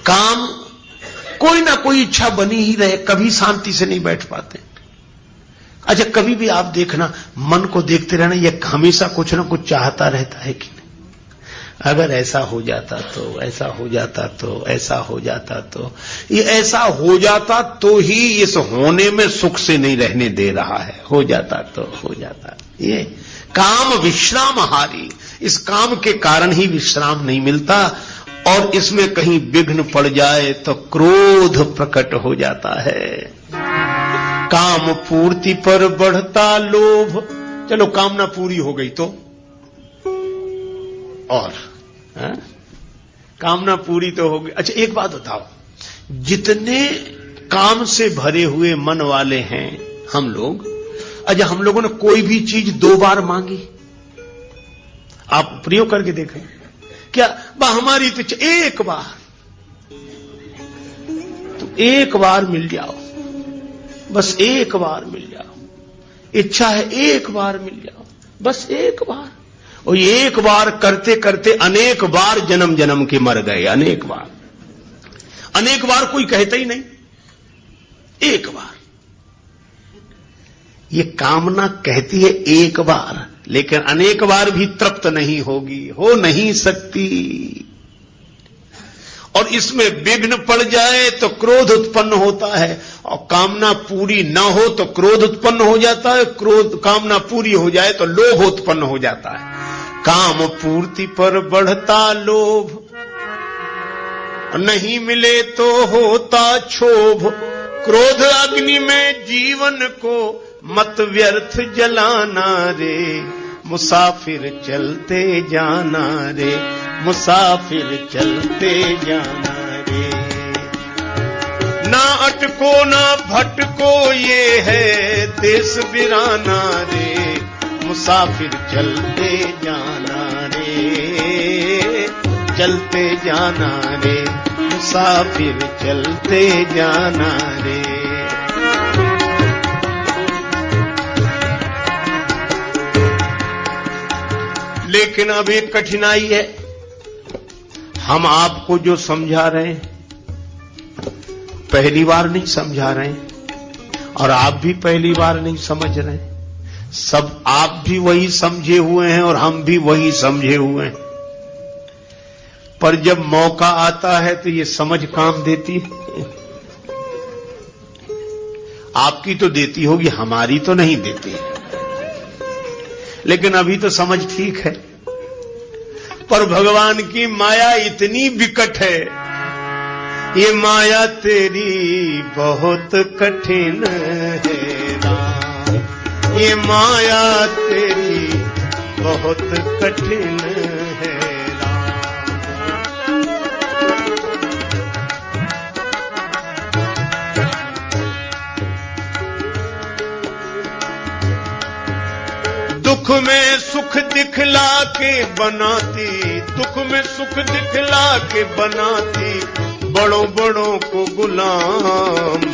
काम कोई ना कोई इच्छा बनी ही रहे, कभी शांति से नहीं बैठ पाते। अच्छा, कभी भी आप देखना, मन को देखते रहना, यह हमेशा कुछ ना कुछ चाहता रहता है कि नहीं? अगर ऐसा हो जाता तो, ऐसा हो जाता तो, ऐसा हो जाता तो, ये ऐसा हो जाता तो ही इस होने में सुख से नहीं रहने दे रहा है। हो जाता तो हो जाता। ये काम विश्रामहारी, इस काम के कारण ही विश्राम नहीं मिलता, और इसमें कहीं विघ्न पड़ जाए तो क्रोध प्रकट हो जाता है। काम पूर्ति पर बढ़ता लोभ। चलो कामना पूरी हो गई तो, और कामना पूरी तो हो गई। अच्छा, एक बात बताओ, जितने काम से भरे हुए मन वाले हैं हम लोग, अच्छा हम लोगों ने कोई भी चीज 2 बार मांगी? आप प्रयोग करके देखें क्या? हमारी तो एक बार, तो एक बार मिल जाओ, बस एक बार मिल जाओ। इच्छा है एक बार मिल जाओ, बस एक बार। और एक बार करते करते अनेक बार जन्म जन्म के मर गए। अनेक बार, अनेक बार कोई कहता ही नहीं, एक बार। ये कामना कहती है एक बार, लेकिन अनेक बार भी तृप्त नहीं होगी, हो नहीं सकती। और इसमें विघ्न पड़ जाए तो क्रोध उत्पन्न होता है, और कामना पूरी न हो तो क्रोध उत्पन्न हो जाता है, कामना पूरी हो जाए तो लोभ उत्पन्न हो जाता है। काम पूर्ति पर बढ़ता लोभ, नहीं मिले तो होता क्षोभ। क्रोध अग्नि में जीवन को मत व्यर्थ जलाना रे, मुसाफिर चलते जाना रे, मुसाफिर चलते जाना रे। ना अटको ना भटको ये है देश बिराना रे, मुसाफिर चलते जाना रे, चलते जाना रे, मुसाफिर चलते जाना रे। लेकिन अब एक कठिनाई है, हम आपको जो समझा रहे हैं पहली बार नहीं समझा रहे हैं, और आप भी पहली बार नहीं समझ रहे हैं। सब आप भी वही समझे हुए हैं और हम भी वही समझे हुए हैं, पर जब मौका आता है तो ये समझ काम देती है। आपकी तो देती होगी, हमारी तो नहीं देती है। लेकिन अभी तो समझ ठीक है, पर भगवान की माया इतनी विकट है, ये माया तेरी बहुत कठिन है राम, ये माया तेरी बहुत कठिन है राम। दुख में सुख दिखला के बनाती, दुख में सुख दिखला के बनाती, बड़ों बड़ों को गुलाम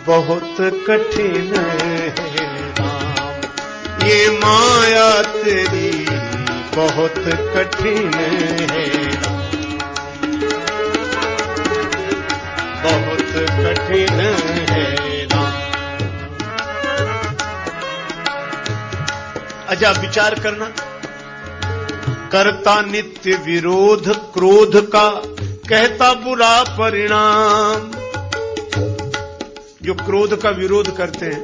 बहुत कठिन है राम, ये माया तेरी बहुत कठिन है राम, बहुत कठिन है राम। अच्छा विचार करना, करता नित्य विरोध क्रोध का, कहता बुरा परिणाम। जो क्रोध का विरोध करते हैं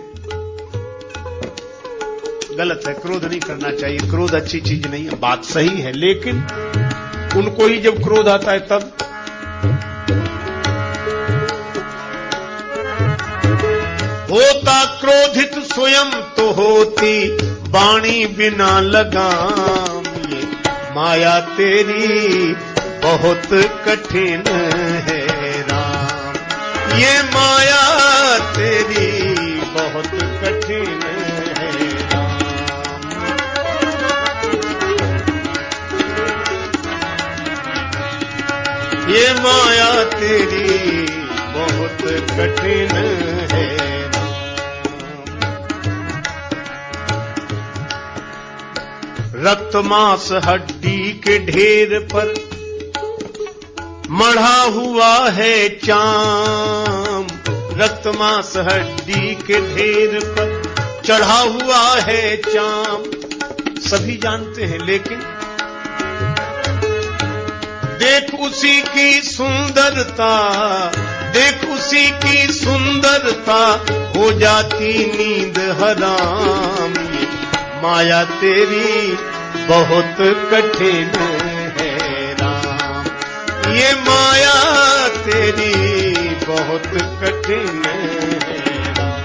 गलत है, क्रोध नहीं करना चाहिए, क्रोध अच्छी चीज नहीं है, बात सही है, लेकिन उनको ही जब क्रोध आता है तब होता क्रोधित स्वयं तो होती वाणी बिना लगाम, ये माया तेरी बहुत कठिन है राम, ये माया तेरी बहुत कठिन है राम। ये माया तेरी बहुत कठिन है राम। रक्त मांस हड्डी के ढेर पर मढ़ा हुआ है चाम, रक्त मांस हड्डी के ढेर पर चढ़ा हुआ है चाम। सभी जानते हैं, लेकिन देख उसी की सुंदरता, देख उसी की सुंदरता, हो जाती नींद हराम। ये माया तेरी बहुत कठिन है राम, ये माया तेरी बहुत कठिन है राम,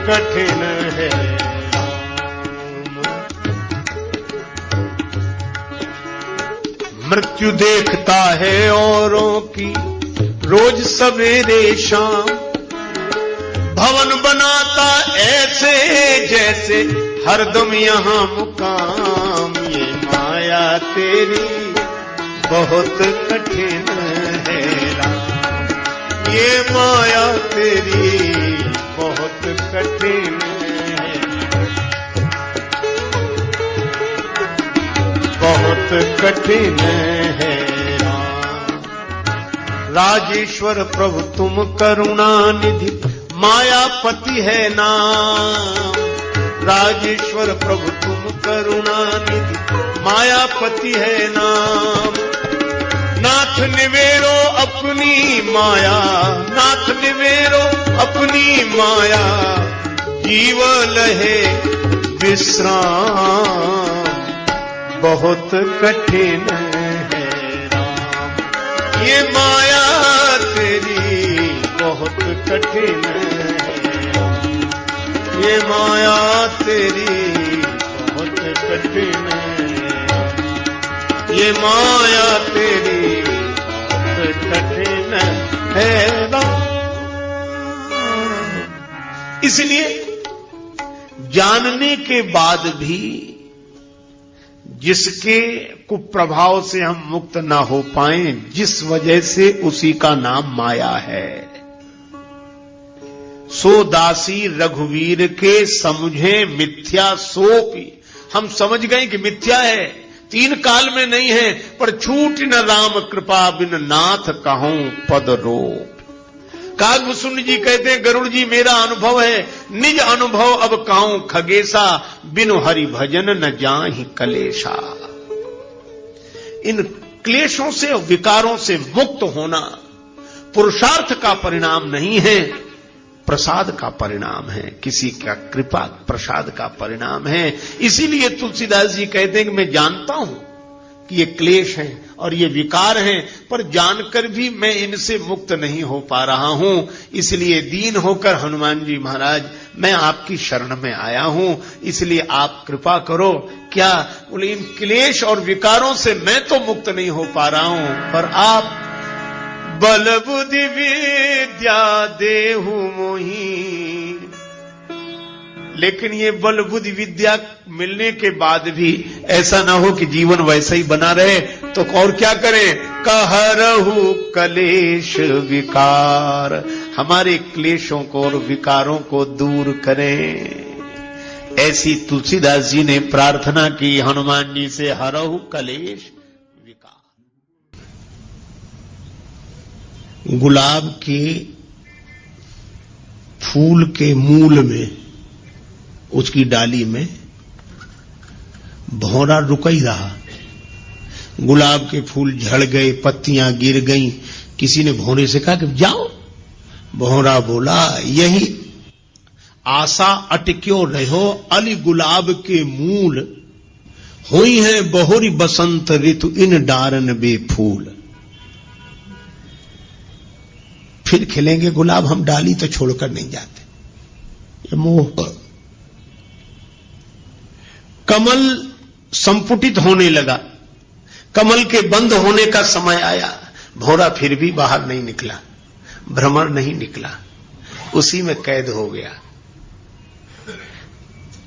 कठिन है मृत्यु देखता है औरों की रोज सवेरे शाम, भवन बनाता ऐसे जैसे हरदम यहाँ मुकाम। ये माया तेरी बहुत कठिन है राम, ये माया तेरी बहुत कठिन है, बहुत कठिन है राम। राजेश्वर प्रभु तुम करुणानिधि, मायापति है नाम। राजेश्वर प्रभु तुम करुणानिधि, मायापति है नाम। नाथ निवेरो अपनी माया, नाथ निवेरो अपनी माया, जीव लहे विश्राम। बहुत कठिन है राम, ये माया तेरी बहुत कठिन है, ये माया तेरी बहुत कठिन है, ये माया तेरी बहुत कठिन है राम। इसलिए जानने के बाद भी जिसके कुप्रभाव से हम मुक्त ना हो पाए, जिस वजह से उसी का नाम माया है। सो दासी रघुवीर के समझे मिथ्या सोपी, हम समझ गए कि मिथ्या है, तीन काल में नहीं है, पर छूट न राम कृपा बिन नाथ कहूं पद रोप। कागभूषण जी कहते हैं, गरुड़ जी मेरा अनुभव है, निज अनुभव अब कहूं खगेशा, बिनु हरि भजन न जाहि कलेशा। इन क्लेशों से और विकारों से मुक्त होना पुरुषार्थ का परिणाम नहीं है, प्रसाद का परिणाम है, किसी का कृपा प्रसाद का परिणाम है। इसीलिए तुलसीदास जी कहते हैं कि मैं जानता हूं कि ये क्लेश हैं और ये विकार हैं, पर जानकर भी मैं इनसे मुक्त नहीं हो पा रहा हूं। इसलिए दीन होकर हनुमान जी महाराज मैं आपकी शरण में आया हूं, इसलिए आप कृपा करो। क्या बोले, इन क्लेश और विकारों से मैं तो मुक्त नहीं हो पा रहा हूं, पर आप बल बुद्धि विद्या देहु मोही। लेकिन ये बल बुद्धि विद्या मिलने के बाद भी ऐसा ना हो कि जीवन वैसा ही बना रहे, तो और क्या करें? कहरहु कलेश विकार, हमारे क्लेशों को और विकारों को दूर करें। ऐसी तुलसीदास जी ने प्रार्थना की हनुमान जी से, हरहु कलेश विकार। गुलाब के फूल के मूल में, उसकी डाली में भौरा रुक ही रहा। गुलाब के फूल झड़ गए, पत्तियां गिर गईं। किसी ने भौरे से कहा कि जाओ। भौरा बोला, यही आशा अटक्यो रहो, अली गुलाब के मूल, हुई है बहुरी बसंत ऋतु इन डारन बेफूल। फिर खिलेंगे गुलाब, हम डाली तो छोड़कर नहीं जाते। ये मोह। कमल संपुटित होने लगा, कमल के बंद होने का समय आया। भौरा फिर भी बाहर नहीं निकला, भ्रमर नहीं निकला, उसी में कैद हो गया।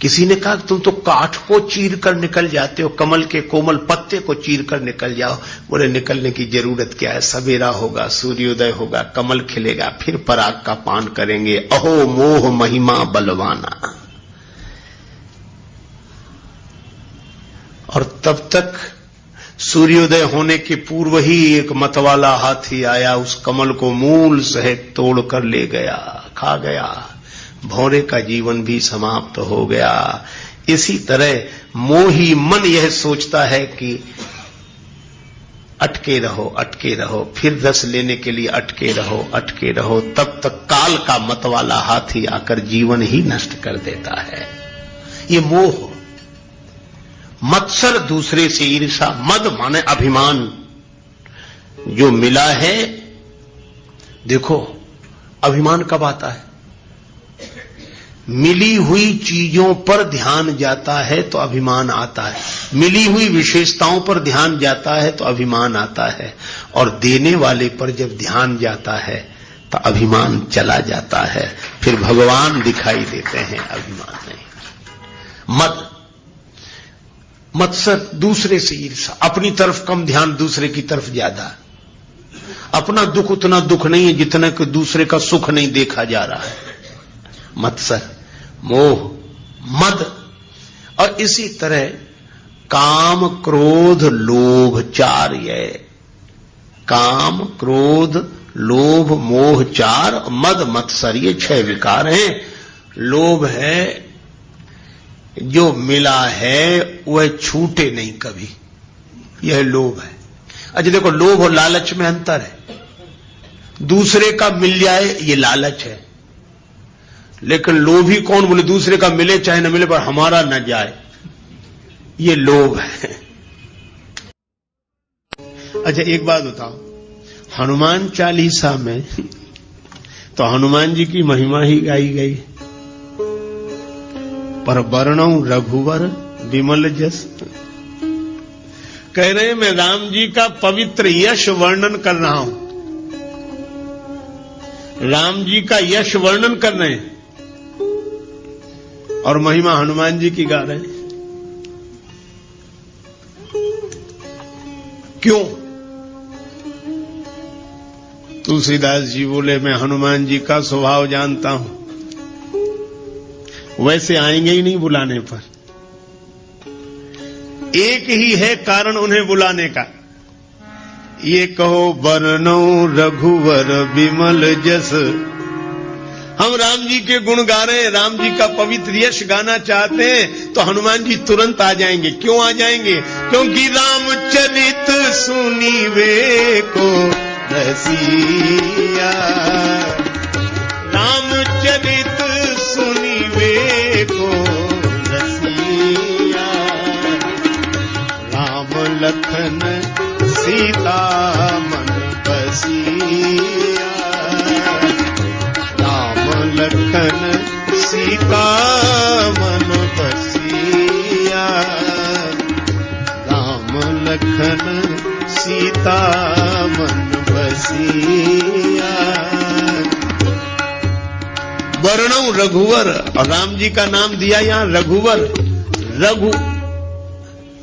किसी ने कहा तुम तो काठ को चीर कर निकल जाते हो, कमल के कोमल पत्ते को चीर कर निकल जाओ। बोले निकलने की जरूरत क्या है, सवेरा होगा, सूर्योदय होगा, कमल खिलेगा, फिर पराग का पान करेंगे। अहो मोह महिमा बलवाना। और तब तक सूर्योदय होने के पूर्व ही एक मतवाला हाथी आया, उस कमल को मूल सहित तोड़ कर ले गया, खा गया। भौरे का जीवन भी समाप्त हो गया। इसी तरह मोही मन यह सोचता है कि अटके रहो, अटके रहो, फिर रस लेने के लिए अटके रहो, अटके रहो, तब तक काल का मतवाला हाथी आकर जीवन ही नष्ट कर देता है। ये मोह। मत्सर दूसरे से ईर्षा, मद माने अभिमान। जो मिला है, देखो अभिमान कब आता है, मिली हुई चीजों पर ध्यान जाता है तो अभिमान आता है, मिली हुई विशेषताओं पर ध्यान जाता है तो अभिमान आता है, और देने वाले पर जब ध्यान जाता है तो अभिमान चला जाता है, फिर भगवान दिखाई देते हैं, अभिमान नहीं। मद, मत्सर दूसरे से ईर्षा, अपनी तरफ कम ध्यान, दूसरे की तरफ ज्यादा। अपना दुख उतना दुख नहीं है जितना कि दूसरे का सुख नहीं देखा जा रहा है। मत्सर, मोह, मद। और इसी तरह काम क्रोध लोभ, चार ये काम क्रोध लोभ मोह चार, मद मत्सर, ये 6 विकार हैं। लोभ है, जो मिला है वह छूटे नहीं कभी, यह लोभ है। अच्छा देखो, लोभ और लालच में अंतर है। दूसरे का मिल जाए ये लालच है, लेकिन लोभी कौन, बोले दूसरे का मिले चाहे न मिले पर हमारा न जाए, ये लोभ है। अच्छा एक बात बताओ, हनुमान चालीसा में तो हनुमान जी की महिमा ही गाई गई, पर वर्णौ रघुवर विमल जस। कह रहे हैं मैं राम जी का पवित्र यश वर्णन कर रहा हूं, राम जी का यश वर्णन कर रहे हैं और महिमा हनुमान जी की गा रहे हैं। क्यों? तुलसीदास जी बोले मैं हनुमान जी का स्वभाव जानता हूं, वैसे आएंगे ही नहीं बुलाने पर। एक ही है कारण उन्हें बुलाने का, ये कहो वर्णौ रघुवर विमल जस। हम राम जी के गुण गा रहे हैं, राम जी का पवित्र यश गाना चाहते हैं तो हनुमान जी तुरंत आ जाएंगे। क्यों आ जाएंगे? क्योंकि रामचरित सुनीवे को रसिया, रामचरित सुनीवे को रसिया, राम लखन सीता मन बसिया, राम लखन सीता मन बसिया, राम लखन सीता मन बसिया। वर्णौ रघुवर, और राम जी का नाम दिया यहां रघुवर। रघु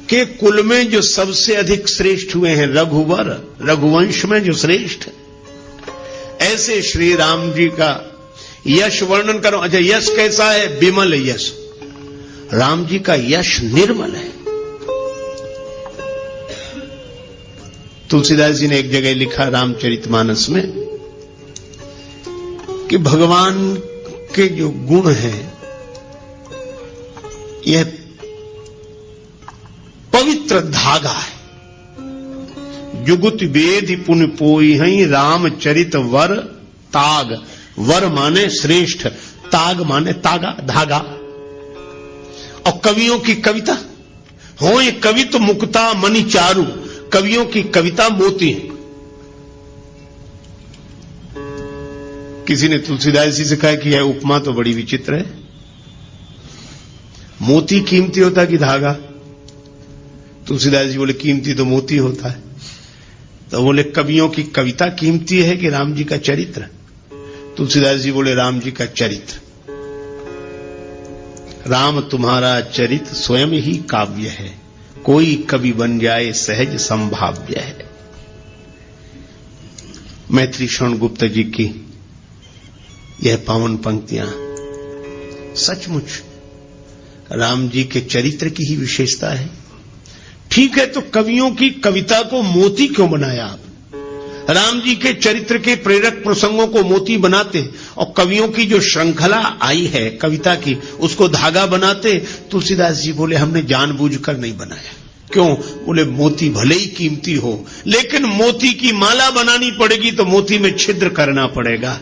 के कुल में जो सबसे अधिक श्रेष्ठ हुए हैं रघुवर, रघुवंश में जो श्रेष्ठ, ऐसे श्री राम जी का यश वर्णन करो। अच्छा यश कैसा है? विमल यश। राम जी का यश निर्मल है। तुलसीदास जी ने एक जगह लिखा रामचरितमानस में कि भगवान के जो गुण हैं यह पवित्र धागा है। जुगुत वेद पुण्य पोई हई रामचरित वर ताग। वर माने श्रेष्ठ, ताग माने तागा, धागा। और कवियों की कविता हो ये कवि तो मुक्ता मणि चारु, कवियों की कविता मोती है। किसी ने तुलसीदास जी से कहा कि यह उपमा तो बड़ी विचित्र है, मोती कीमती होता कि धागा? तुलसीदास जी बोले कीमती तो मोती होता है। तो बोले कवियों की कविता कीमती है कि राम जी का चरित्र? तुलसीदास जी बोले राम जी का चरित्र। राम तुम्हारा चरित्र स्वयं ही काव्य है, कोई कवि बन जाए सहज संभाव्य है। मैत्री श्रवण गुप्त जी की यह पावन पंक्तियां सचमुच राम जी के चरित्र की ही विशेषता है। ठीक है, तो कवियों की कविता को मोती क्यों बनाया आप? राम जी के चरित्र के प्रेरक प्रसंगों को मोती बनाते और कवियों की जो श्रृंखला आई है कविता की उसको धागा बनाते। तुलसीदास जी बोले हमने जानबूझकर नहीं बनाया। क्यों? बोले मोती भले ही कीमती हो, लेकिन मोती की माला बनानी पड़ेगी तो मोती में छिद्र करना पड़ेगा।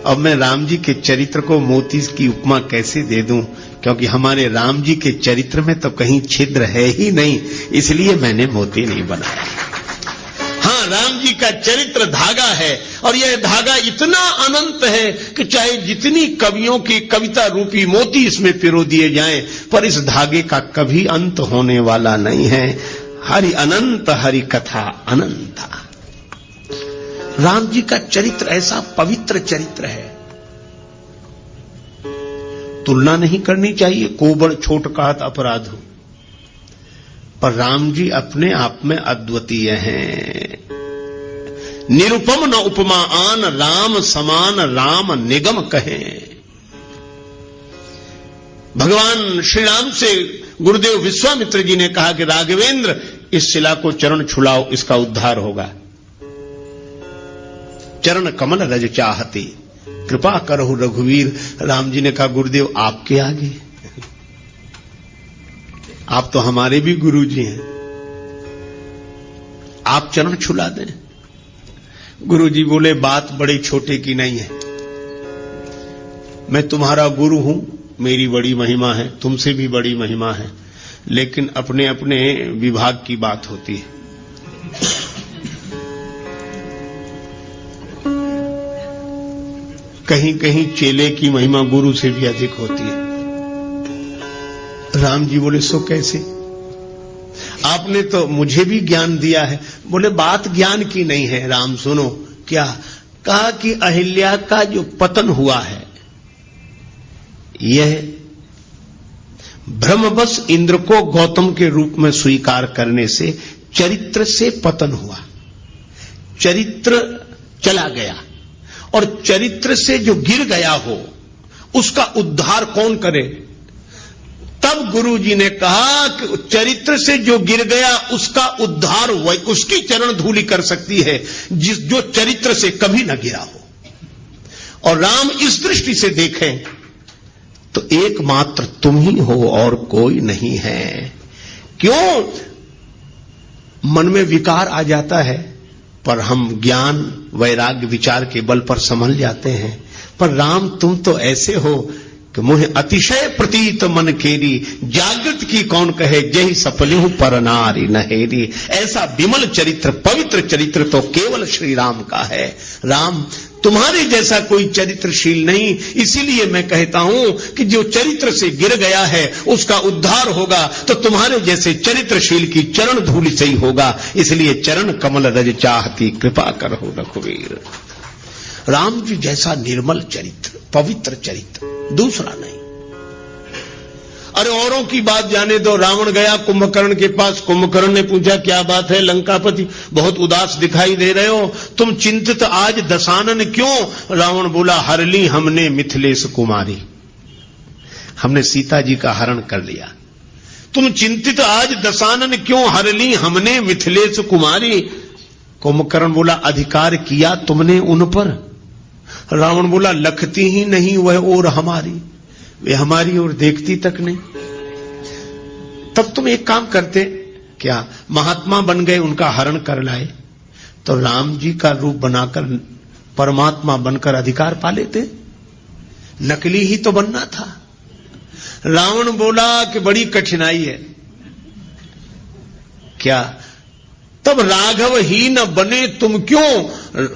अब मैं राम जी के चरित्र को मोती की उपमा कैसे दे दूं? क्योंकि हमारे राम जी के चरित्र में तो कहीं छिद्र है ही नहीं, इसलिए मैंने मोती नहीं बनाया। हाँ, राम जी का चरित्र धागा है और यह धागा इतना अनंत है कि चाहे जितनी कवियों की कविता रूपी मोती इसमें पिरो दिए जाएं, पर इस धागे का कभी अंत होने वाला नहीं है। हरि अनंत हरि कथा अनंता। राम जी का चरित्र ऐसा पवित्र चरित्र है, तुलना नहीं करनी चाहिए, कोबड़ छोट कहत अपराध हो, पर राम जी अपने आप में अद्वितीय हैं। निरुपम न उपमा आन, राम समान राम निगम कहें। भगवान श्री राम से गुरुदेव विश्वामित्र जी ने कहा कि राघवेंद्र इस शिला को चरण छुलाओ, इसका उद्धार होगा। चरण कमल रज चाहती, कृपा करहु रघुवीर। राम जी ने कहा गुरुदेव आपके आगे, आप तो हमारे भी गुरु जी हैं, आप चरण छुला दें। गुरु जी बोले बात बड़े छोटे की नहीं है, मैं तुम्हारा गुरु हूं, मेरी बड़ी महिमा है, तुमसे भी बड़ी महिमा है, लेकिन अपने अपने विभाग की बात होती है। कहीं कहीं चेले की महिमा गुरु से भी अधिक होती है। राम जी बोले सो कैसे? आपने तो मुझे भी ज्ञान दिया है। बोले बात ज्ञान की नहीं है राम, सुनो। क्या कहा कि अहिल्या का जो पतन हुआ है यह भ्रमवश इंद्र को गौतम के रूप में स्वीकार करने से चरित्र से पतन हुआ, चरित्र चला गया, और चरित्र से जो गिर गया हो उसका उद्धार कौन करे? तब गुरु जी ने कहा कि चरित्र से जो गिर गया उसका उद्धार उसकी चरण धूलि कर सकती है जो चरित्र से कभी न गिरा हो। और राम इस दृष्टि से देखें तो एकमात्र तुम ही हो और कोई नहीं है। क्यों? मन में विकार आ जाता है, पर हम ज्ञान वैराग्य विचार के बल पर संभल जाते हैं। पर राम तुम तो ऐसे हो कि मुझे अतिशय प्रतीत मन केरी, जागृत की कौन कहे जही सपलिहु पर नारी नहेरी। ऐसा विमल चरित्र, पवित्र चरित्र तो केवल श्री राम का है। राम तुम्हारे जैसा कोई चरित्रशील नहीं, इसीलिए मैं कहता हूं कि जो चरित्र से गिर गया है उसका उद्धार होगा तो तुम्हारे जैसे चरित्रशील की चरण धूलि से ही होगा। इसलिए चरण कमल रज चाहती, कृपा करहु रघुवीर। राम जी जैसा निर्मल चरित्र, पवित्र चरित्र दूसरा नहीं। अरे औरों की बात जाने दो। रावण गया कुंभकर्ण के पास, कुंभकर्ण ने पूछा क्या बात है लंकापति, बहुत उदास दिखाई दे रहे हो, तुम चिंतित आज दशानन क्यों? रावण बोला हर ली हमने मिथिलेश कुमारी, हमने सीता जी का हरण कर लिया। तुम चिंतित आज दशानन क्यों, हर ली हमने मिथिलेश कुमारी। कुंभकर्ण बोला अधिकार किया तुमने उन पर? रावण बोला लखती ही नहीं वह और हमारी, वे हमारी ओर देखती तक नहीं। तब तुम एक काम करते, क्या महात्मा बन गए, उनका हरण कर लाए, तो राम जी का रूप बनाकर परमात्मा बनकर अधिकार पा लेते। नकली ही तो बनना था। रावण बोला कि बड़ी कठिनाई है। क्या? तब राघव ही न बने तुम क्यों?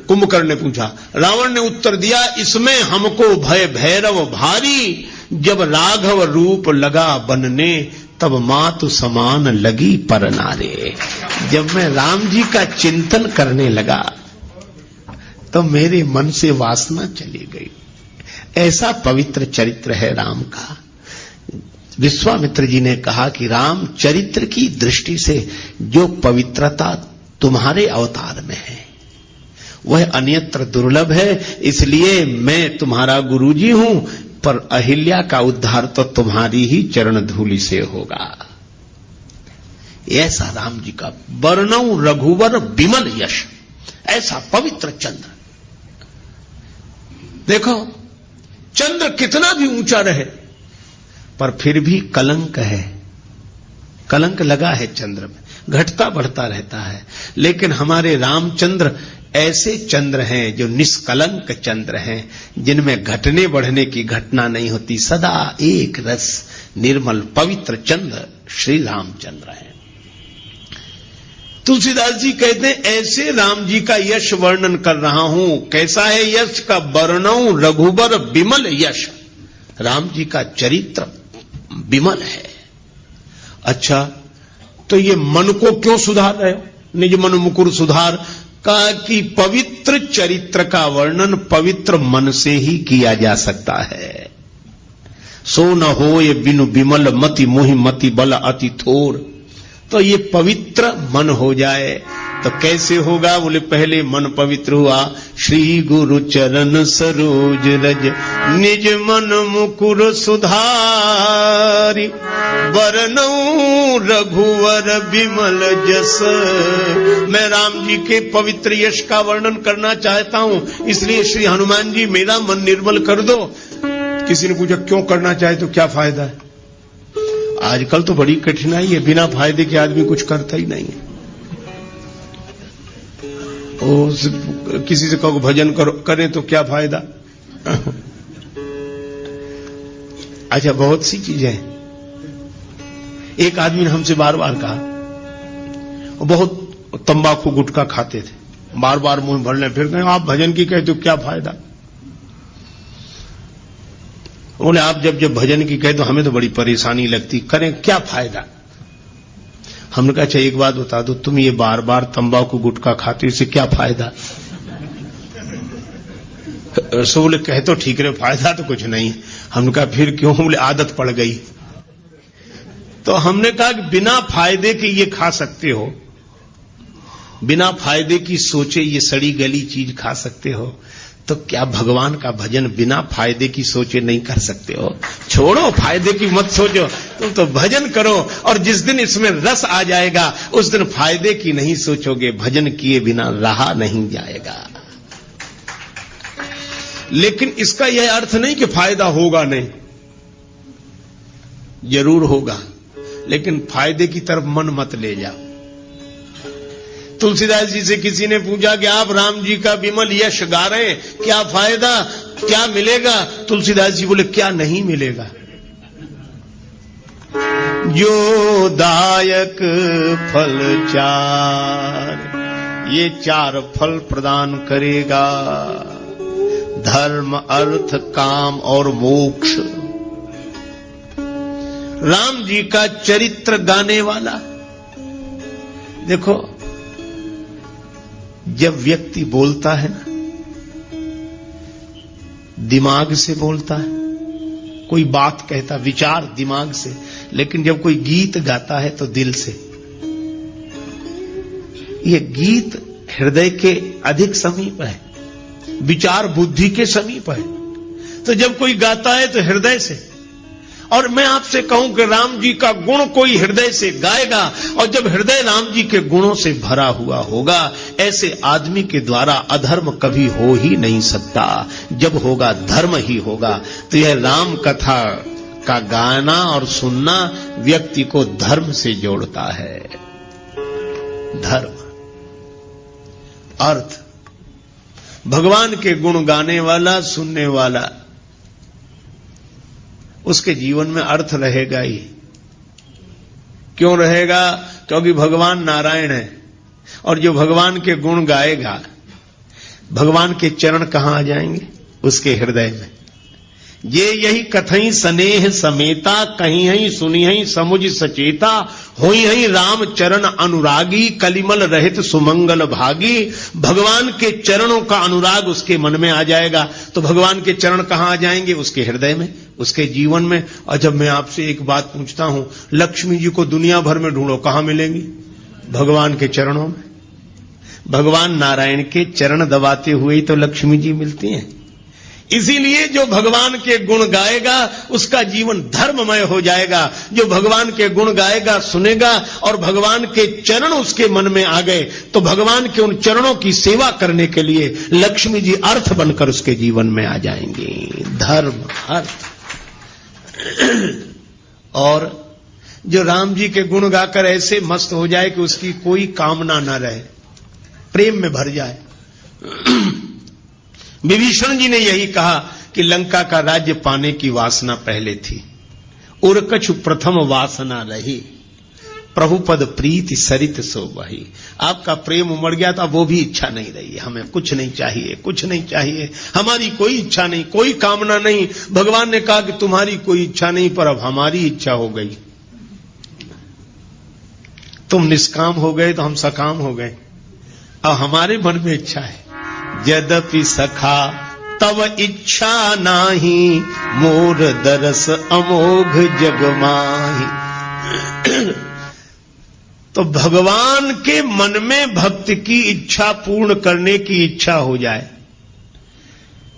कुंभकर्ण ने पूछा। रावण ने उत्तर दिया इसमें हमको भय भैरव भारी, जब राघव रूप लगा बनने तब मातु समान लगी पर नारे। जब मैं राम जी का चिंतन करने लगा तो मेरे मन से वासना चली गई। ऐसा पवित्र चरित्र है राम का विश्वामित्र जी ने कहा कि राम चरित्र की दृष्टि से जो पवित्रता तुम्हारे अवतार में है वह अन्यत्र दुर्लभ है, इसलिए मैं तुम्हारा गुरुजी हूं, पर अहिल्या का उद्धार तो तुम्हारी ही चरण धूलि से होगा। ऐसा राम जी का वर्णौ रघुवर विमल यश, ऐसा पवित्र चंद्र। देखो चंद्र कितना भी ऊंचा रहे पर फिर भी कलंक है, कलंक लगा है चंद्र में, घटता बढ़ता रहता है। लेकिन हमारे रामचंद्र ऐसे चंद्र हैं जो निष्कलंक चंद्र हैं, जिनमें घटने बढ़ने की घटना नहीं होती, सदा एक रस निर्मल पवित्र चंद्र श्री रामचंद्र हैं। तुलसीदास जी कहते हैं ऐसे राम जी का यश वर्णन कर रहा हूं। कैसा है यश का? वर्णौ रघुबर विमल यश, राम जी का चरित्र विमल है। अच्छा, तो ये मन को क्यों सुधार रहे हो? निज मन मुकुर सुधार का कि पवित्र चरित्र का वर्णन पवित्र मन से ही किया जा सकता है। सो न हो ये बिनु विमल मति मोहि मति बल अति थोर। तो ये पवित्र मन हो जाए तो कैसे होगा? बोले पहले मन पवित्र हुआ, श्री गुरु चरण सरोज रज निज मन मुकुर सुधारी, वरनौ रघुवर विमल जस। मैं राम जी के पवित्र यश का वर्णन करना चाहता हूं, इसलिए श्री हनुमान जी मेरा मन निर्मल कर दो। किसी ने पूछा क्यों करना चाहे तो क्या फायदा है? आजकल तो बड़ी कठिनाई है, बिना फायदे के आदमी कुछ करता ही नहीं है। किसी से कहो भजन करें तो क्या फायदा? अच्छा, बहुत सी चीजें। एक आदमी ने हमसे बार बार कहा, वो बहुत तंबाकू गुटखा खाते थे, बार बार मुंह भरने, फिर कहें आप भजन की कहे तो क्या फायदा? बोले आप जब भजन की कहे तो हमें तो बड़ी परेशानी लगती, करें क्या फायदा? हमने कहा अच्छा एक बात बता दो, तुम ये बार बार तंबाकू गुटखा खाते, इससे क्या फायदा? सो बोले कहे तो ठीक रहे, फायदा तो कुछ नहीं। हमने कहा फिर क्यों? बोले आदत पड़ गई। तो हमने कहा कि बिना फायदे के ये खा सकते हो, बिना फायदे की सोचे ये सड़ी गली चीज खा सकते हो, तो क्या भगवान का भजन बिना फायदे की सोचे नहीं कर सकते हो? छोड़ो फायदे की मत सोचो, तुम तो भजन करो, और जिस दिन इसमें रस आ जाएगा उस दिन फायदे की नहीं सोचोगे, भजन किए बिना रहा नहीं जाएगा। लेकिन इसका यह अर्थ नहीं कि फायदा होगा नहीं, जरूर होगा, लेकिन फायदे की तरफ मन मत ले जाओ। तुलसीदास जी से किसी ने पूछा कि आप राम जी का विमल यश गा रहे हैं, क्या फायदा, क्या मिलेगा? तुलसीदास जी बोले क्या नहीं मिलेगा? जो दायक फल चार, ये चार फल प्रदान करेगा, धर्म अर्थ काम और मोक्ष। राम जी का चरित्र गाने वाला। देखो जब व्यक्ति बोलता है ना, दिमाग से बोलता है, कोई बात कहता विचार दिमाग से, लेकिन जब कोई गीत गाता है तो दिल से। ये गीत हृदय के अधिक समीप है, विचार बुद्धि के समीप है। तो जब कोई गाता है तो हृदय से। और मैं आपसे कहूं कि राम जी का गुण कोई हृदय से गाएगा, और जब हृदय राम जी के गुणों से भरा हुआ होगा, ऐसे आदमी के द्वारा अधर्म कभी हो ही नहीं सकता। जब होगा धर्म ही होगा। तो यह राम कथा का गाना और सुनना व्यक्ति को धर्म से जोड़ता है। धर्म, अर्थ, भगवान के गुण गाने वाला, सुनने वाला, उसके जीवन में अर्थ रहेगा ही। क्यों रहेगा? क्योंकि भगवान नारायण है, और जो भगवान के गुण गाएगा, भगवान के चरण कहां आ जाएंगे? उसके हृदय में। ये यही कथई स्नेह समेता, कहीं ही सुनी ही समुझ सचेता, होई हई राम चरण अनुरागी, कलिमल रहित सुमंगल भागी। भगवान के चरणों का अनुराग उसके मन में आ जाएगा। तो भगवान के चरण कहां आ जाएंगे? उसके हृदय में, उसके जीवन में। और जब मैं आपसे एक बात पूछता हूं, लक्ष्मी जी को दुनिया भर में ढूंढो, कहां मिलेंगी? भगवान के चरणों में। भगवान नारायण के चरण दबाते हुए ही तो लक्ष्मी जी मिलती हैं। इसीलिए जो भगवान के गुण गाएगा उसका जीवन धर्ममय हो जाएगा। जो भगवान के गुण गाएगा, सुनेगा और भगवान के चरण उसके मन में आ गए तो भगवान के उन चरणों की सेवा करने के लिए लक्ष्मी जी अर्थ बनकर उसके जीवन में आ जाएंगी। धर्म, अर्थ। और जो राम जी के गुण गाकर ऐसे मस्त हो जाए कि उसकी कोई कामना न रहे, प्रेम में भर जाए। विभीषण जी ने यही कहा कि लंका का राज्य पाने की वासना पहले थी, उर कछु प्रथम वासना रही, प्रभु पद प्रीति सरित सो बही। आपका प्रेम उमड़ गया था, वो भी इच्छा नहीं रही। हमें कुछ नहीं चाहिए, कुछ नहीं चाहिए, हमारी कोई इच्छा नहीं, कोई कामना नहीं। भगवान ने कहा कि तुम्हारी कोई इच्छा नहीं, पर अब हमारी इच्छा हो गई। तुम निष्काम हो गए तो हम सकाम हो गए। अब हमारे मन में इच्छा है। यद्यपि सखा तव इच्छा नाही, मोर दरस अमोघ जग माही। तो भगवान के मन में भक्त की इच्छा पूर्ण करने की इच्छा हो जाए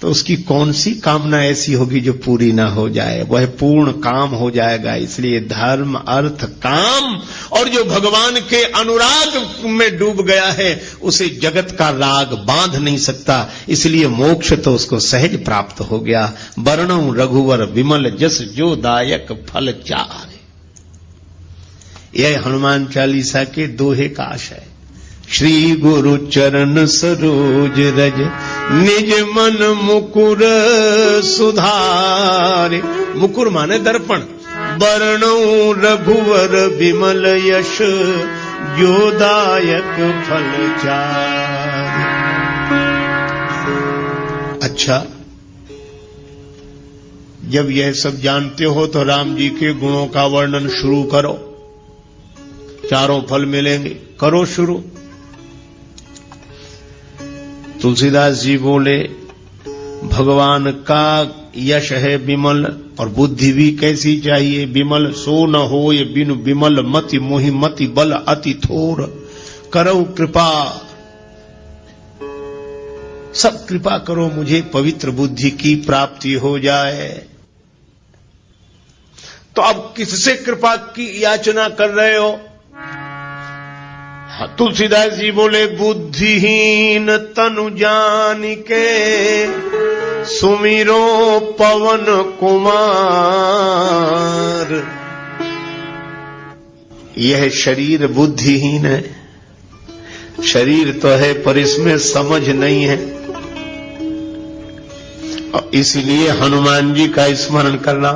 तो उसकी कौन सी कामना ऐसी होगी जो पूरी ना हो जाए? वह पूर्ण काम हो जाएगा। इसलिए धर्म, अर्थ, काम। और जो भगवान के अनुराग में डूब गया है उसे जगत का राग बांध नहीं सकता। इसलिए मोक्ष तो उसको सहज प्राप्त हो गया। वर्णौ रघुवर विमल जस जो दायक फल चारे। यह हनुमान चालीसा के दोहे का आशय है। श्री गुरु चरण सरोज रज, निज मन मुकुर सुधारे। मुकुर माने दर्पण। वर्णौ रघुवर विमल यश, जो दायक फल चारे। अच्छा, जब यह सब जानते हो तो राम जी के गुणों का वर्णन शुरू करो। चारों फल मिलेंगे, करो शुरू। तुलसीदास जी बोले भगवान का यश है विमल, और बुद्धि भी कैसी चाहिए? विमल सो न होय बिनु विमल मति, मोहि मति बल अति थोर। करो कृपा, सब कृपा करो मुझे पवित्र बुद्धि की प्राप्ति हो जाए। तो अब किससे कृपा की याचना कर रहे हो? तुलसीदास जी बोले बुद्धिहीन तनु जान के, सुमिरो पवन कुमार। यह शरीर बुद्धिहीन है। शरीर तो है पर इसमें समझ नहीं है, और इसलिए हनुमान जी का स्मरण करना।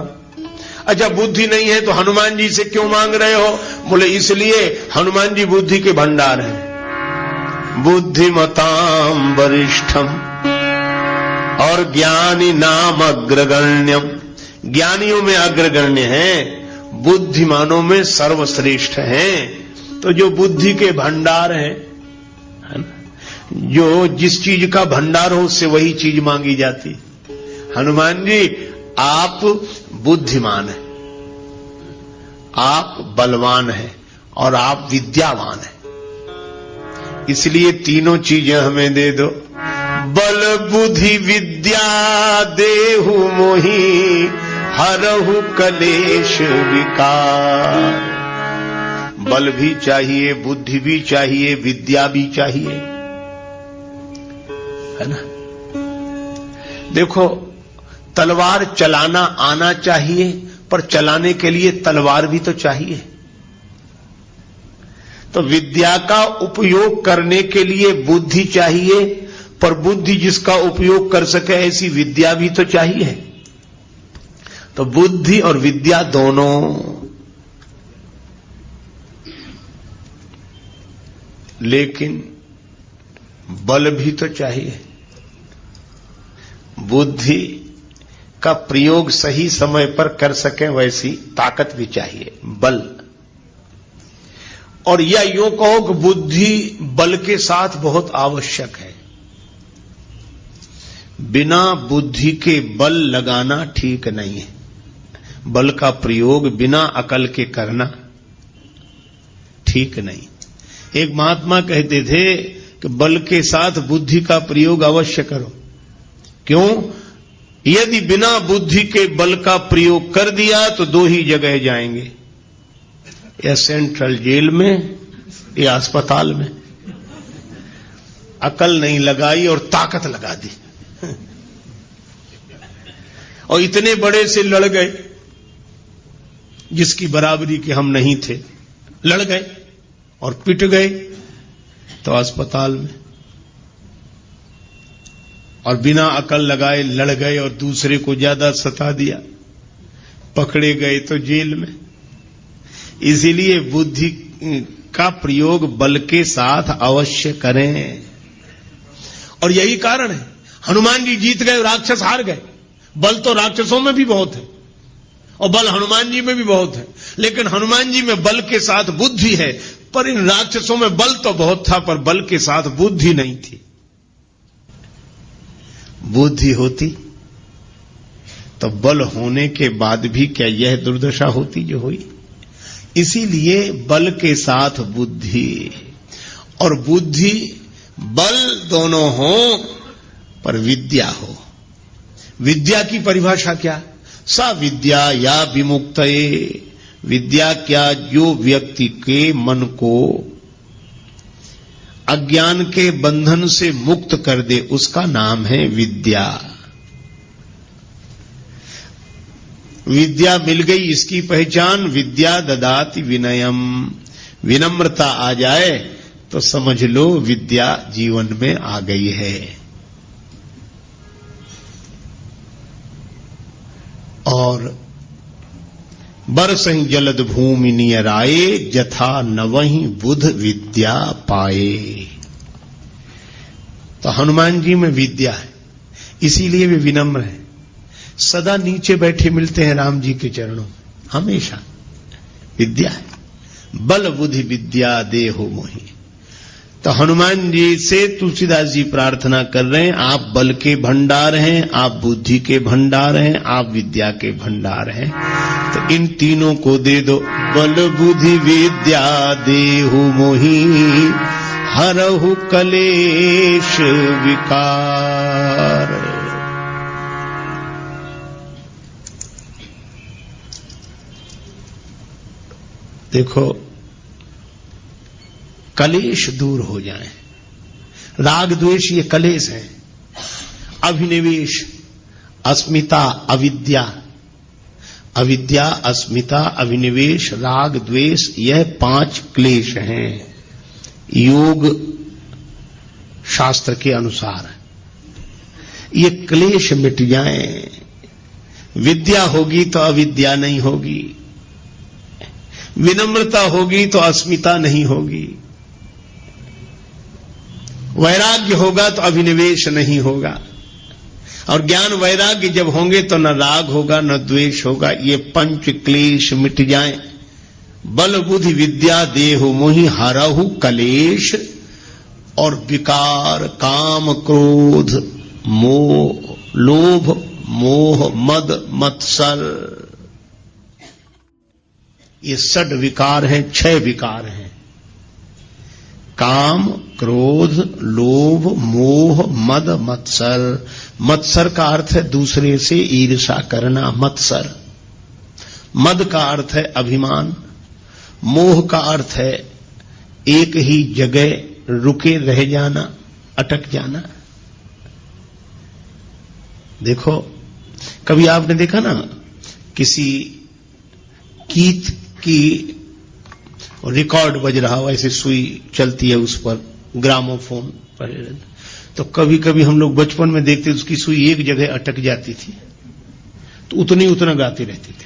अच्छा, बुद्धि नहीं है तो हनुमान जी से क्यों मांग रहे हो? बोले इसलिए हनुमान जी बुद्धि के भंडार हैं। बुद्धिमताम वरिष्ठम और ज्ञानी नाम अग्रगण्यम। ज्ञानियों में अग्रगण्य हैं, बुद्धिमानों में सर्वश्रेष्ठ हैं। तो जो बुद्धि के भंडार हैं, है ना, जो जिस चीज का भंडार हो उससे वही चीज मांगी जाती। हनुमान जी आप बुद्धिमान हैं, आप बलवान हैं और आप विद्यावान हैं। इसलिए तीनों चीजें हमें दे दो। बल बुद्धि विद्या देहु मोहि, हरहु कलेश विकार। बल भी चाहिए, बुद्धि भी चाहिए, विद्या भी चाहिए, है ना। देखो, तलवार चलाना आना चाहिए, पर चलाने के लिए तलवार भी तो चाहिए। तो विद्या का उपयोग करने के लिए बुद्धि चाहिए, पर बुद्धि जिसका उपयोग कर सके ऐसी विद्या भी तो चाहिए। तो बुद्धि और विद्या दोनों। लेकिन बल भी तो चाहिए। बुद्धि का प्रयोग सही समय पर कर सकें वैसी ताकत भी चाहिए, बल। और या यूं कहो कि बुद्धि बल के साथ बहुत आवश्यक है। बिना बुद्धि के बल लगाना ठीक नहीं है। बल का प्रयोग बिना अकल के करना ठीक नहीं। एक महात्मा कहते थे कि बल के साथ बुद्धि का प्रयोग अवश्य करो। क्यों? यदि बिना बुद्धि के बल का प्रयोग कर दिया तो दो ही जगह जाएंगे, या सेंट्रल जेल में या अस्पताल में। अकल नहीं लगाई और ताकत लगा दी और इतने बड़े से लड़ गए जिसकी बराबरी के हम नहीं थे, लड़ गए और पिट गए तो अस्पताल में, और बिना अकल लगाए लड़ गए और दूसरे को ज्यादा सता दिया, पकड़े गए तो जेल में। इसीलिए बुद्धि का प्रयोग बल के साथ अवश्य करें। और यही कारण है हनुमान जी जीत गए, राक्षस हार गए। बल तो राक्षसों में भी बहुत है और बल हनुमान जी में भी बहुत है, लेकिन हनुमान जी में बल के साथ बुद्धि है, पर इन राक्षसों में बल तो बहुत था पर बल के साथ बुद्धि नहीं थी। बुद्धि होती तो बल होने के बाद भी क्या यह दुर्दशा होती जो हुई। इसीलिए बल के साथ बुद्धि, और बुद्धि बल दोनों हो पर विद्या हो। विद्या की परिभाषा क्या? सा विद्या या विमुक्तये, विद्या क्या? जो व्यक्ति के मन को अज्ञान के बंधन से मुक्त कर दे, उसका नाम है विद्या। विद्या मिल गई, इसकी पहचान विद्या ददाति विनयम। विनम्रता आ जाए तो समझ लो विद्या जीवन में आ गई है। और बरसहि जलद भूमि नियराए, जथा नवहि बुध विद्या पाए। तो हनुमान जी में विद्या है, इसीलिए वे विनम्र हैं। सदा नीचे बैठे मिलते हैं राम जी के चरणों में, हमेशा विद्या है। बल बुद्धि विद्या देहो मोहि। तो हनुमान जी से तुलसीदास जी प्रार्थना कर रहे हैं, आप बल के भंडार हैं, आप बुद्धि के भंडार हैं, आप विद्या के भंडार हैं, तो इन तीनों को दे दो। बल बुद्धि विद्या देहु मोहि, हरहु कलेश विकार। देखो, कलेश दूर हो जाए। राग द्वेष ये कलेश है। अभिनिवेश, अस्मिता, अविद्या, अविद्या, अस्मिता, अभिनिवेश, राग द्वेष, यह 5 क्लेश हैं योग शास्त्र के अनुसार। ये क्लेश मिट जाएं, विद्या होगी तो अविद्या नहीं होगी, विनम्रता होगी तो अस्मिता नहीं होगी, वैराग्य होगा तो अभिनिवेश नहीं होगा, और ज्ञान वैराग्य जब होंगे तो न राग होगा न द्वेष होगा। ये 5 क्लेश मिट जाएं। बल बुद्धि विद्या देहु मोहि, हरहु कलेश और विकार, काम क्रोध मोह, लोभ मोह मद मत्सर, ये 6 विकार हैं, 6 विकार हैं। काम क्रोध लोभ मोह मद मत्सर। मत्सर का अर्थ है दूसरे से ईर्ष्या करना, मत्सर। मद का अर्थ है अभिमान। मोह का अर्थ है एक ही जगह रुके रह जाना, अटक जाना। देखो, कभी आपने देखा ना किसी गीत की रिकॉर्ड बज रहा हो, ऐसे सुई चलती है उस पर, ग्रामोफोन पर, तो कभी कभी हम लोग बचपन में देखते उसकी सुई एक जगह अटक जाती थी तो उतना गाती रहती थी।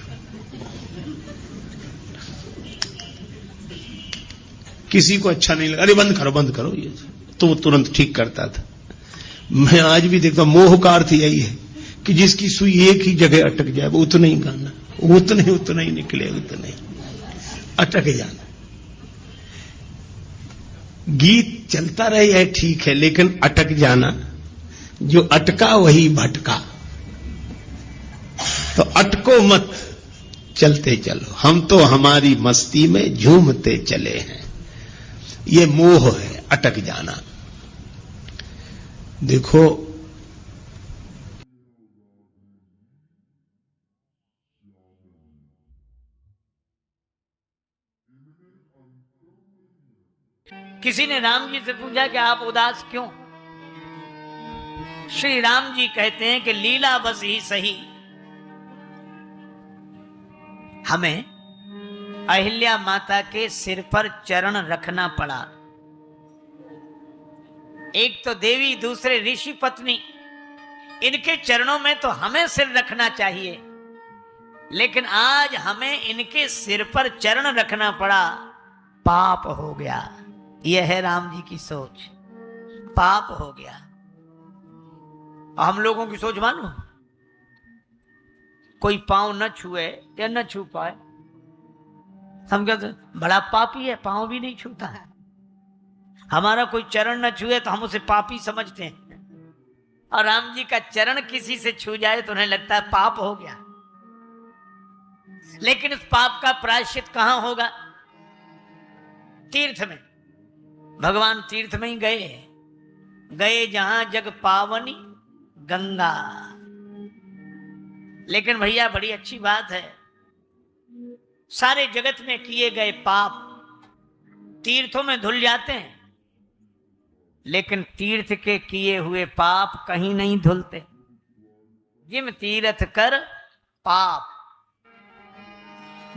किसी को अच्छा नहीं लगा, अरे बंद करो ये, तो तुरंत ठीक करता था। मैं आज भी देखता हूं, मोह का अर्थ यही है कि जिसकी सुई एक ही जगह अटक जाए वो उतना ही गाना, उतना ही निकले, उतना ही अटक जाना। गीत चलता रहे है ठीक है, लेकिन अटक जाना, जो अटका वही भटका। तो अटको मत, चलते चलो। हम तो हमारी मस्ती में झूमते चले हैं। ये मोह है, अटक जाना। देखो, किसी ने राम जी से पूछा कि आप उदास क्यों? श्री राम जी कहते हैं कि लीला बस ही सही, हमें अहिल्या माता के सिर पर चरण रखना पड़ा। एक तो देवी, दूसरे ऋषि पत्नी, इनके चरणों में तो हमें सिर रखना चाहिए, लेकिन आज हमें इनके सिर पर चरण रखना पड़ा। पाप हो गया। यह है राम जी की सोच, पाप हो गया। हम लोगों की सोच मानो, कोई पांव न छुए या न छू पाए, हम कहते बड़ा पापी है, पांव भी नहीं छूता है। हमारा कोई चरण न छुए तो हम उसे पापी समझते हैं, और राम जी का चरण किसी से छू जाए तो उन्हें लगता है पाप हो गया। लेकिन उस पाप का प्रायश्चित कहां होगा? तीर्थ में। भगवान तीर्थ में ही गए जहां जग पावनी गंगा। लेकिन भैया बड़ी अच्छी बात है, सारे जगत में किए गए पाप तीर्थों में धुल जाते हैं, लेकिन तीर्थ के किए हुए पाप कहीं नहीं धुलते। जिम तीर्थ कर पाप।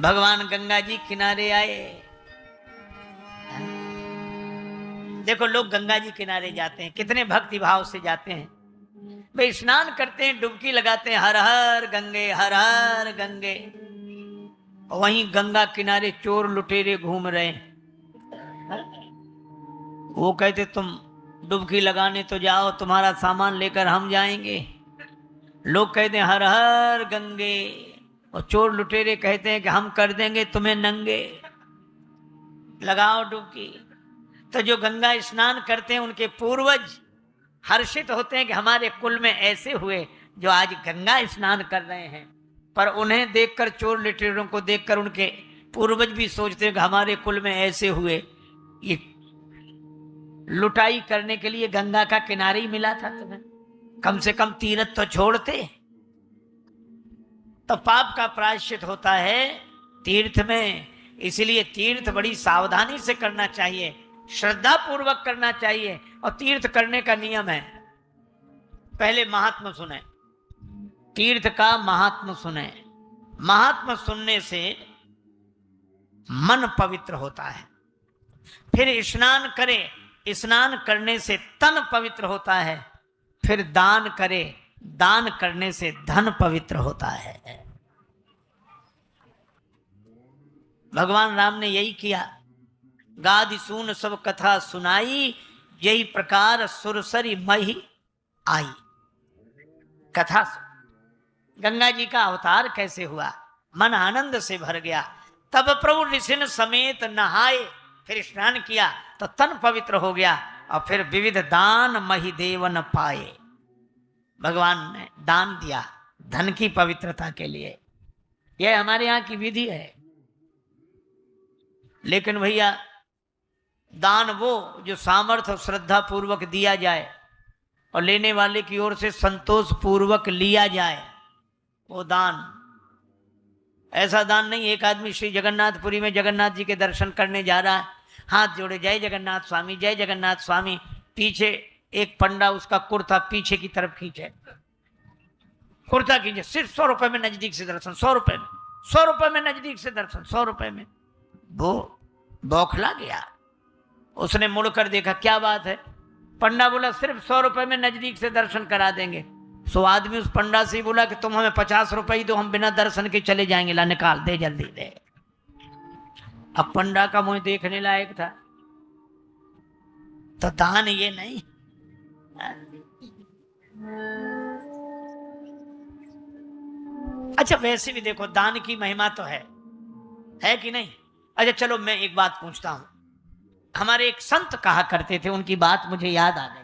भगवान गंगा जी किनारे आए। देखो, लोग गंगा जी किनारे जाते हैं, कितने भक्ति भाव से जाते हैं। वे स्नान करते हैं, डुबकी लगाते हैं, हर हर गंगे, हर हर गंगे। वहीं गंगा किनारे चोर लुटेरे घूम रहे हैं। वो कहते तुम डुबकी लगाने तो जाओ, तुम्हारा सामान लेकर हम जाएंगे। लोग कहते हैं हर हर गंगे, और चोर लुटेरे कहते हैं कि हम कर देंगे तुम्हें नंगे, लगाओ डुबकी। तो जो गंगा स्नान करते हैं उनके पूर्वज हर्षित होते हैं कि हमारे कुल में ऐसे हुए जो आज गंगा स्नान कर रहे हैं। पर उन्हें देखकर, चोर लुटेरों को देखकर उनके पूर्वज भी सोचते हैं कि हमारे कुल में ऐसे हुए। ये लुटाई करने के लिए गंगा का किनारे ही मिला था तुम्हें, कम से कम तीर्थ तो छोड़ते। तो पाप का प्रायश्चित होता है तीर्थ में। इसलिए तीर्थ बड़ी सावधानी से करना चाहिए, श्रद्धा पूर्वक करना चाहिए। और तीर्थ करने का नियम है, पहले महात्मा सुने, तीर्थ का महात्मा सुने। महात्मा सुनने से मन पवित्र होता है। फिर स्नान करे, स्नान करने से तन पवित्र होता है। फिर दान करे, दान करने से धन पवित्र होता है। भगवान राम ने यही किया। गादि सून सब कथा सुनाई, यही प्रकार सुरसरी मही आई। कथा गंगा जी का अवतार कैसे हुआ, मन आनंद से भर गया। तब प्रभु ऋषिन समेत नहाए, फिर स्नान किया तो तन पवित्र हो गया। और फिर विविध दान मही देवन पाए। भगवान ने दान दिया धन की पवित्रता के लिए। यह हमारे यहाँ की विधि है। लेकिन भैया, दान वो जो सामर्थ्य और श्रद्धा पूर्वक दिया जाए और लेने वाले की ओर से संतोष पूर्वक लिया जाए, वो दान। ऐसा दान नहीं, एक आदमी श्री जगन्नाथपुरी में जगन्नाथ जी के दर्शन करने जा रहा है, हाथ जोड़े जय जगन्नाथ स्वामी, जय जगन्नाथ स्वामी। पीछे एक पंडा उसका कुर्ता पीछे की तरफ खींचे, कुर्ता खींचे, सिर्फ 100 रुपए में नजदीक से दर्शन, 100 रुपए में, 100 रुपए में नजदीक से दर्शन, 100 रुपए में। वो बौखला गया। उसने मुड़कर देखा, क्या बात है? पंडा बोला सिर्फ 100 रुपए में नजदीक से दर्शन करा देंगे। सो आदमी उस पंडा से बोला कि तुम हमें 50 रुपए ही दो, हम बिना दर्शन के चले जाएंगे। ला निकाल दे, जल्दी दे। अब पंडा का मुंह देखने लायक था। तो दान ये नहीं। अच्छा, वैसे भी देखो, दान की महिमा तो है कि नहीं? अच्छा चलो, मैं एक बात पूछता हूं, हमारे एक संत कहा करते थे, उनकी बात मुझे याद आ गई।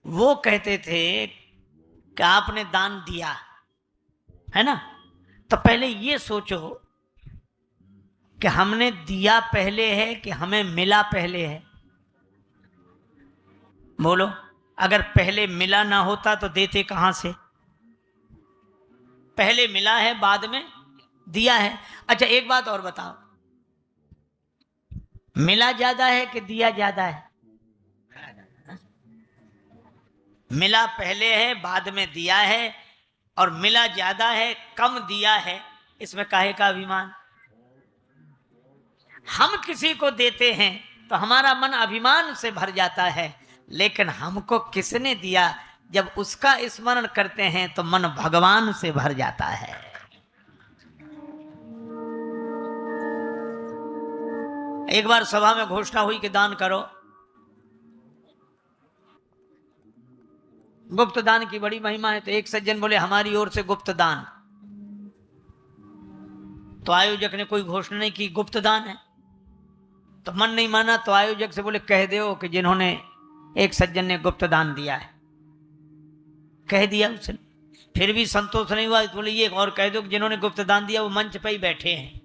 वो कहते थे कि आपने दान दिया है ना, तो पहले ये सोचो कि हमने दिया पहले है कि हमें मिला पहले है। बोलो, अगर पहले मिला ना होता तो देते कहां से? पहले मिला है, बाद में दिया है। अच्छा एक बात और बताओ, मिला ज्यादा है कि दिया ज्यादा है? मिला पहले है, बाद में दिया है, और मिला ज्यादा है, कम दिया है, इसमें काहे का अभिमान? हम किसी को देते हैं तो हमारा मन अभिमान से भर जाता है, लेकिन हमको किसने दिया, जब उसका स्मरण करते हैं तो मन भगवान से भर जाता है। एक बार सभा में घोषणा हुई कि दान करो। गुप्त दान की बड़ी महिमा है, तो एक सज्जन बोले हमारी ओर से गुप्त दान। तो आयोजक ने कोई घोषणा नहीं की गुप्त दान है, तो मन नहीं माना, तो आयोजक से बोले कह दो कि जिन्होंने, एक सज्जन ने गुप्त दान दिया है। कह दिया उसने, फिर भी संतोष नहीं हुआ, तो बोले ये और कह दो कि जिन्होंने गुप्त दान दिया वो मंच पे ही बैठे हैं।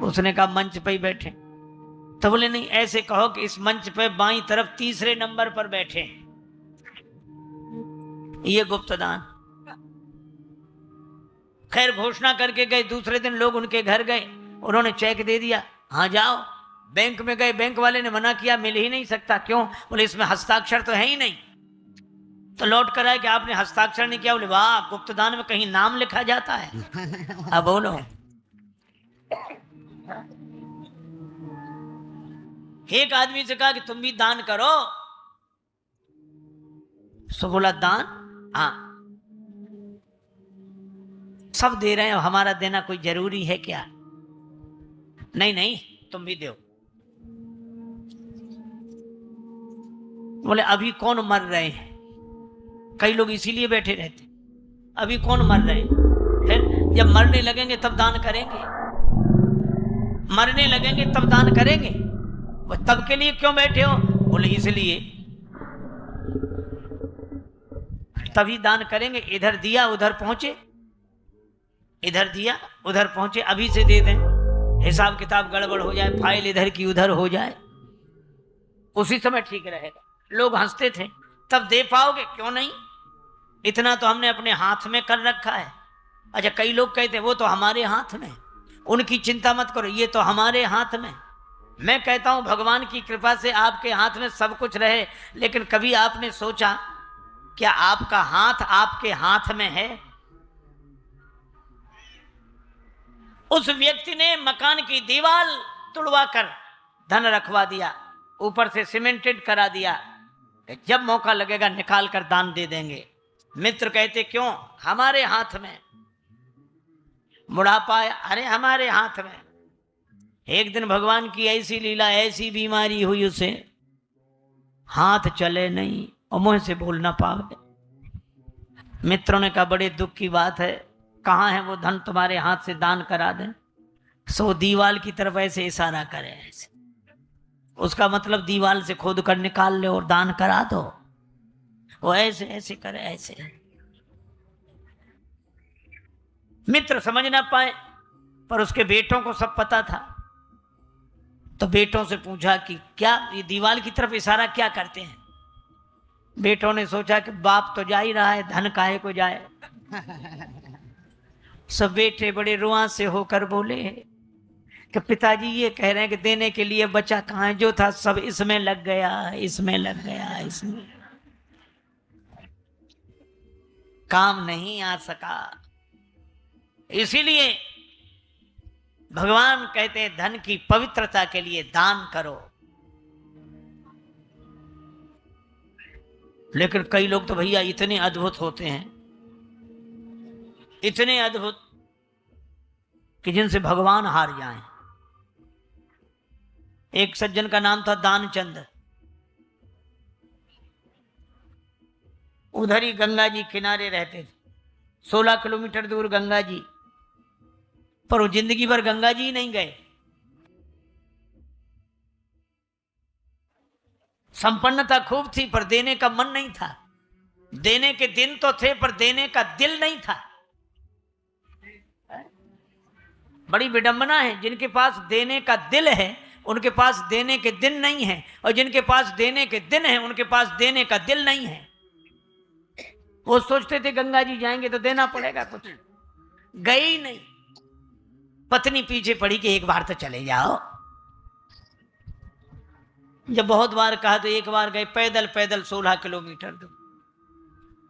उसने कहा मंच पे ही बैठे, तो बोले नहीं ऐसे कहो कि इस मंच पे बाईं तरफ तीसरे नंबर पर बैठे, ये गुप्त दान। खैर घोषणा करके गए, दूसरे दिन लोग उनके घर गए, उन्होंने चेक दे दिया, हाँ जाओ। बैंक में गए, बैंक वाले ने मना किया, मिल ही नहीं सकता। क्यों? बोले इसमें हस्ताक्षर तो है ही नहीं। तो लौट कर आए कि आपने हस्ताक्षर नहीं किया। बोले वाह, गुप्त दान में कहीं नाम लिखा जाता है? अब बोलो, एक आदमी से कहा कि तुम भी दान करो। सो बोला दान, हाँ सब दे रहे हैं, हमारा देना कोई जरूरी है क्या? नहीं नहीं, तुम भी दो। बोले अभी कौन मर रहे हैं? कई लोग इसीलिए बैठे रहते, अभी कौन मर रहे हैं, फिर जब मरने लगेंगे तब दान करेंगे, मरने लगेंगे तब दान करेंगे। वो तब के लिए क्यों बैठे हो? बोले इसलिए, तभी दान करेंगे। इधर दिया उधर पहुंचे, इधर दिया उधर पहुंचे, अभी से दे दें, हिसाब किताब गड़बड़ हो जाए, फाइल इधर की उधर हो जाए, उसी समय ठीक रहेगा। लोग हंसते थे, तब दे पाओगे? क्यों नहीं, इतना तो हमने अपने हाथ में कर रखा है। अच्छा कई लोग कहते वो तो हमारे हाथ में, उनकी चिंता मत करो, ये तो हमारे हाथ में। मैं कहता हूं भगवान की कृपा से आपके हाथ में सब कुछ रहे, लेकिन कभी आपने सोचा क्या आपका हाथ आपके हाथ में है? उस व्यक्ति ने मकान की दीवार तुड़वा कर धन रखवा दिया, ऊपर से सीमेंटेड करा दिया, जब मौका लगेगा निकाल कर दान दे देंगे। मित्र कहते क्यों? हमारे हाथ में। बुढ़ापा है, अरे हमारे हाथ में। एक दिन भगवान की ऐसी लीला, ऐसी बीमारी हुई उसे, हाथ चले नहीं और मुंह से बोल ना पावे। मित्रों ने कहा बड़े दुख की बात है, कहाँ है वो धन तुम्हारे हाथ से दान करा दें। सो दीवाल की तरफ ऐसे इशारा करे, ऐसे, उसका मतलब दीवाल से खोद कर निकाल ले और दान करा दो। वो ऐसे ऐसे करे, ऐसे। मित्र समझ ना पाए, पर उसके बेटों को सब पता था। तो बेटों से पूछा कि क्या ये दीवाल की तरफ इशारा क्या करते हैं? बेटों ने सोचा कि बाप तो जा ही रहा है, धन काहे को जाए। सब बेटे बड़े रुआ से होकर बोले कि पिताजी ये कह रहे हैं कि देने के लिए बचा कहाँ है, जो था सब इसमें लग गया, इसमें लग गया, इसमें काम नहीं आ सका। इसीलिए भगवान कहते हैं धन की पवित्रता के लिए दान करो। लेकिन कई लोग तो भैया इतने अद्भुत होते हैं, इतने अद्भुत कि जिनसे भगवान हार जाएं। एक सज्जन का नाम था दानचंद, उधर ही गंगा जी किनारे रहते थे, 16 किलोमीटर दूर गंगा जी, पर वो जिंदगी भर गंगा जी नहीं गए। संपन्नता खूब थी पर देने का मन नहीं था। देने के दिन तो थे पर देने का दिल नहीं था। बड़ी विडंबना है, जिनके पास देने का दिल है उनके पास देने के दिन नहीं है, और जिनके पास देने के दिन है उनके पास देने का दिल नहीं है। वो सोचते थे गंगा जी जाएंगे तो देना पड़ेगा कुछ, गए ही नहीं। पत्नी पीछे पड़ी कि एक बार तो चले जाओ। जब बहुत बार कहा तो एक बार गए, पैदल पैदल 16 किलोमीटर दूर,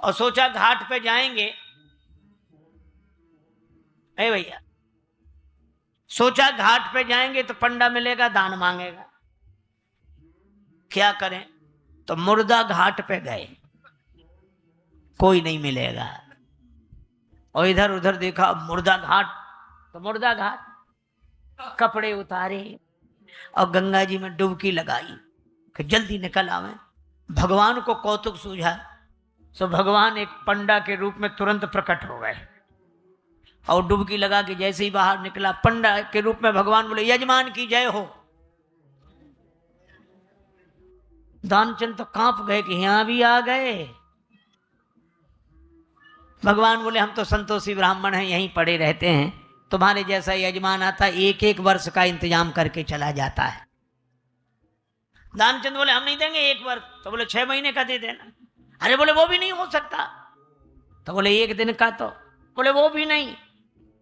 और सोचा घाट पे जाएंगे। ए भैया, सोचा घाट पे जाएंगे तो पंडा मिलेगा, दान मांगेगा, क्या करें? तो मुर्दा घाट पे गए, कोई नहीं मिलेगा। और इधर उधर देखा, मुर्दा घाट तो मुर्दा घाट। कपड़े उतारे और गंगा जी में डुबकी लगाई कि जल्दी निकल आवे। भगवान को कौतुक सूझा, सो भगवान एक पंडा के रूप में तुरंत प्रकट हो गए। और डुबकी लगा के जैसे ही बाहर निकला, पंडा के रूप में भगवान बोले, यजमान की जय हो। दानचंद तो कांप गए कि यहां भी आ गए। भगवान बोले, हम तो संतोषी ब्राह्मण हैं, यहीं पड़े रहते हैं, तुम्हारे जैसा यजमान आता 1-1 वर्ष का इंतजाम करके चला जाता है। दानचंद बोले, हम नहीं देंगे 1 वर्ष। तो बोले 6 महीने का दे देना। अरे बोले वो भी नहीं हो सकता। तो बोले 1 दिन का। तो बोले वो भी नहीं।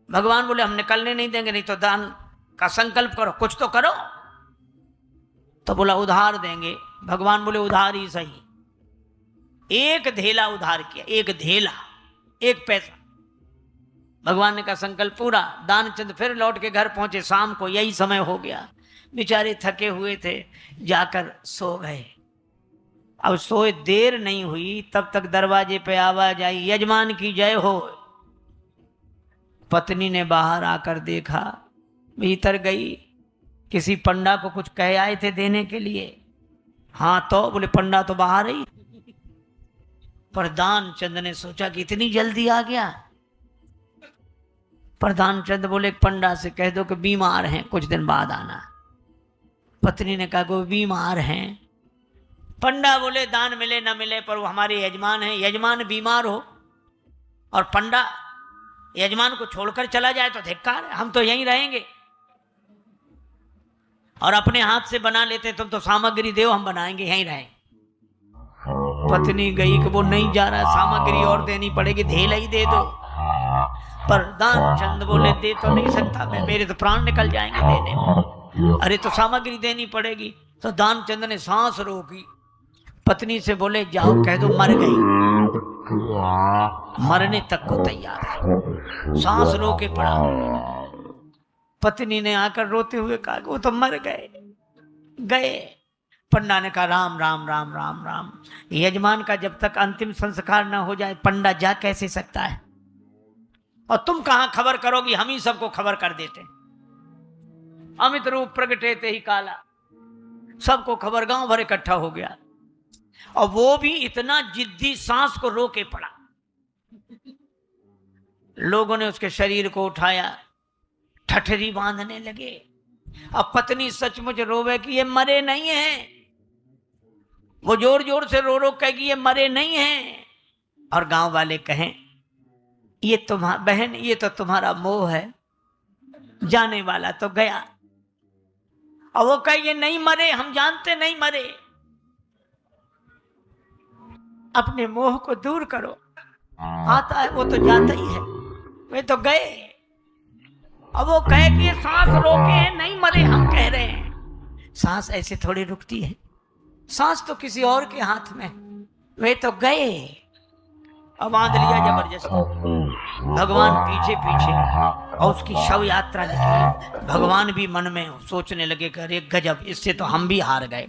भगवान बोले, हम निकलने नहीं देंगे, नहीं तो दान का संकल्प करो, कुछ तो करो। तो बोला उधार देंगे। भगवान बोले उधार ही सही। 1 धेला उधार किया, 1 धेला, 1 पैसा। भगवान ने कहा संकल्प पूरा। दानचंद फिर लौट के घर पहुंचे। शाम को यही समय हो गया, बेचारे थके हुए थे, जाकर सो गए। अब सोए देर नहीं हुई, तब तक दरवाजे पे आवाज आई, यजमान की जय हो। पत्नी ने बाहर आकर देखा, भीतर गई, किसी पंडा को कुछ कह आए थे देने के लिए। हाँ, तो बोले पंडा तो बाहर ही। पर दानचंद ने सोचा कि इतनी जल्दी आ गया। प्रधानचंद बोले, पंडा से कह दो कि बीमार हैं, कुछ दिन बाद आना। पत्नी ने कहा वो बीमार हैं। पंडा बोले, दान मिले न मिले पर वो हमारे यजमान हैं, यजमान बीमार हो और पंडा यजमान को छोड़कर चला जाए तो धिक्कार है, हम तो यहीं रहेंगे और अपने हाथ से बना लेते, तुम तो सामग्री दो, हम बनाएंगे, यहीं रहेंगे। पत्नी गई कि वो नहीं जा रहा, सामग्री और देनी पड़ेगी, धेला ही दे दो। पर दानचंद बोले, दे तो नहीं सकता मैं, मेरे तो प्राण निकल जाएंगे देने में। अरे तो सामग्री देनी पड़ेगी। तो दानचंद ने सांस रोकी, पत्नी से बोले, जाओ कह दो मर गई। मरने तक को तैयार है, सांस रोके पड़ा। पत्नी ने आकर रोते हुए कहा वो तो मर गए। पंडा ने कहा राम राम राम राम राम। यजमान का जब तक अंतिम संस्कार न हो जाए पंडा जा कैसे सकता है? और तुम कहां खबर करोगी, हम ही सबको खबर कर देते। अमित रूप प्रगटेते ही काला, सबको खबर, गांव भर इकट्ठा हो गया। और वो भी इतना जिद्दी, सांस को रोके पड़ा। लोगों ने उसके शरीर को उठाया, ठठरी बांधने लगे। अब पत्नी सचमुच रोवे कि ये मरे नहीं हैं। वो जोर जोर से रो रो कहेगी ये मरे नहीं हैं। और गांव वाले कहें ये तुम्हारा बहन, ये तो तुम्हारा मोह है, जाने वाला तो गया। और वो कहे ये नहीं मरे, हम जानते नहीं मरे, अपने मोह को दूर करो। आता है वो तो जाता ही है, वे तो गए। अब वो कहे कि ये सांस रोके हैं, नहीं मरे, हम कह रहे हैं। सांस ऐसे थोड़ी रुकती है, सांस तो किसी और के हाथ में, वे तो गए। अब बांध लिया जबरदस्ती। भगवान पीछे पीछे और उसकी शव यात्रा निकली। भगवान भी मन में सोचने लगे कि अरे गजब, इससे तो हम भी हार गए।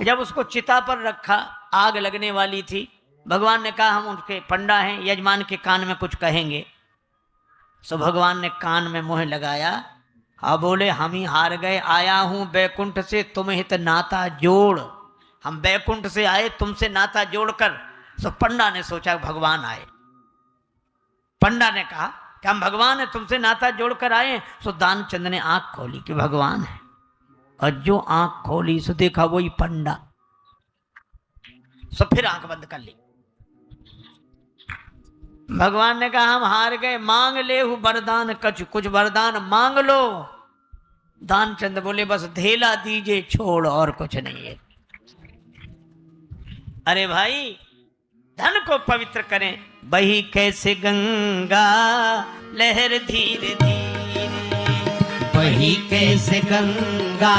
जब उसको चिता पर रखा, आग लगने वाली थी, भगवान ने कहा हम उनके पंडा हैं, यजमान के कान में कुछ कहेंगे। सो भगवान ने कान में मुंह लगाया और बोले हम ही हार गए, आया हूं बैकुंठ से तुम हित नाता जोड़। हम बैकुंठ से आए तुमसे नाता जोड़कर। सो पंडा ने सोचा भगवान आए। पंडा ने कहा कि हम भगवान है, तुमसे नाता जोड़कर आए। सो दानचंद ने आंख खोली कि भगवान है। और जो आंख खोली सो देखा वही पंडा। सो फिर आंख बंद कर ली। भगवान ने कहा हम हार गए, मांग ले वरदान कछ, कुछ वरदान मांग लो। दानचंद बोले बस धेला दीजिए छोड़, और कुछ नहीं है। अरे भाई धन को पवित्र करें, बही कैसे गंगा लहर धीरे धीरे, बही कैसे गंगा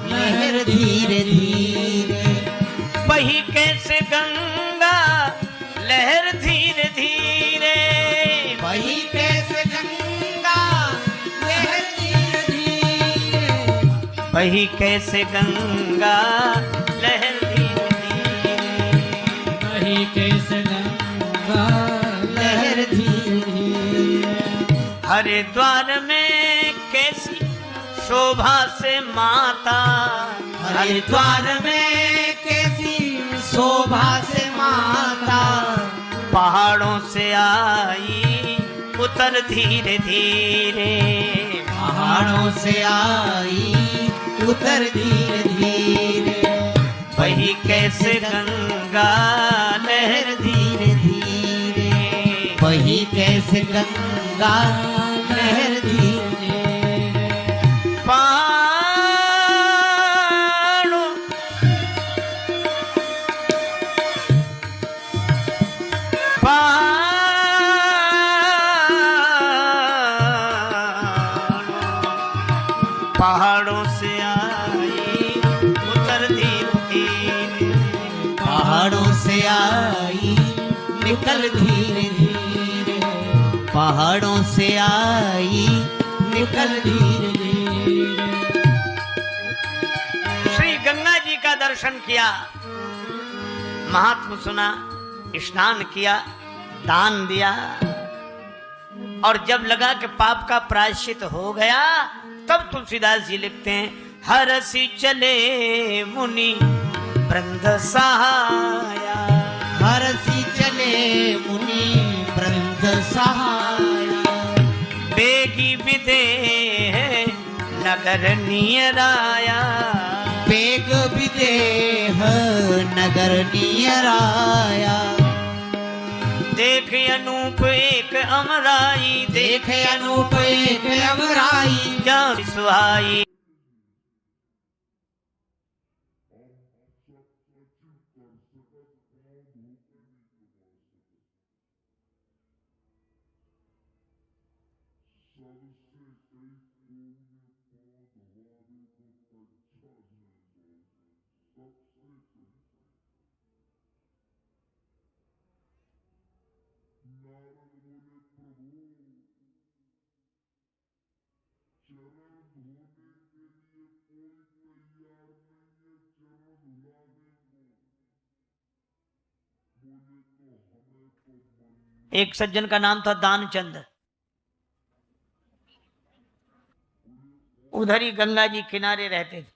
लहर धीरे धीरे, बही कैसे गंगा लहर धीरे धीरे, बही कैसे गंगा लहर धीरे धीरे, बही कैसे गंगा लहर धीरे धीरे, बही कैसे गंगा लहर धीरे धीरे, हरिद्वार में कैसी शोभा से माता, हरिद्वार में कैसी शोभा से माता, पहाड़ों से आई उतर धीरे धीरे, पहाड़ों से आई उतर धीरे धीरे, वही कैसे गंगा लहर धीरे धीरे, वही कैसे गंगा लहर धीरे धीरे, पहाड़ों पहाड़ों से आई उतर धीरे धीरे, पहाड़ों से आई निकल धीरे धीरे, पहाड़ों से आई निकल धीरे धीरे, श्री गंगा जी का दर्शन किया, महात्मा सुना, स्नान किया, दान दिया, और जब लगा कि पाप का प्रायश्चित हो गया तब तुलसीदास जी लिखते हैं, हरसी चले मुनि वृंद सहाया, हरसी चले मुनि वृंद सहाया, बेगी विदेह नगर नियराया, बेग विदेह नगर नियराया, देख अनूप एक अमराई, देख अनूप एक अमराई, क्या सुहाई। एक सज्जन का नाम था दानचंद, उधर ही गंगा जी किनारे रहते थे,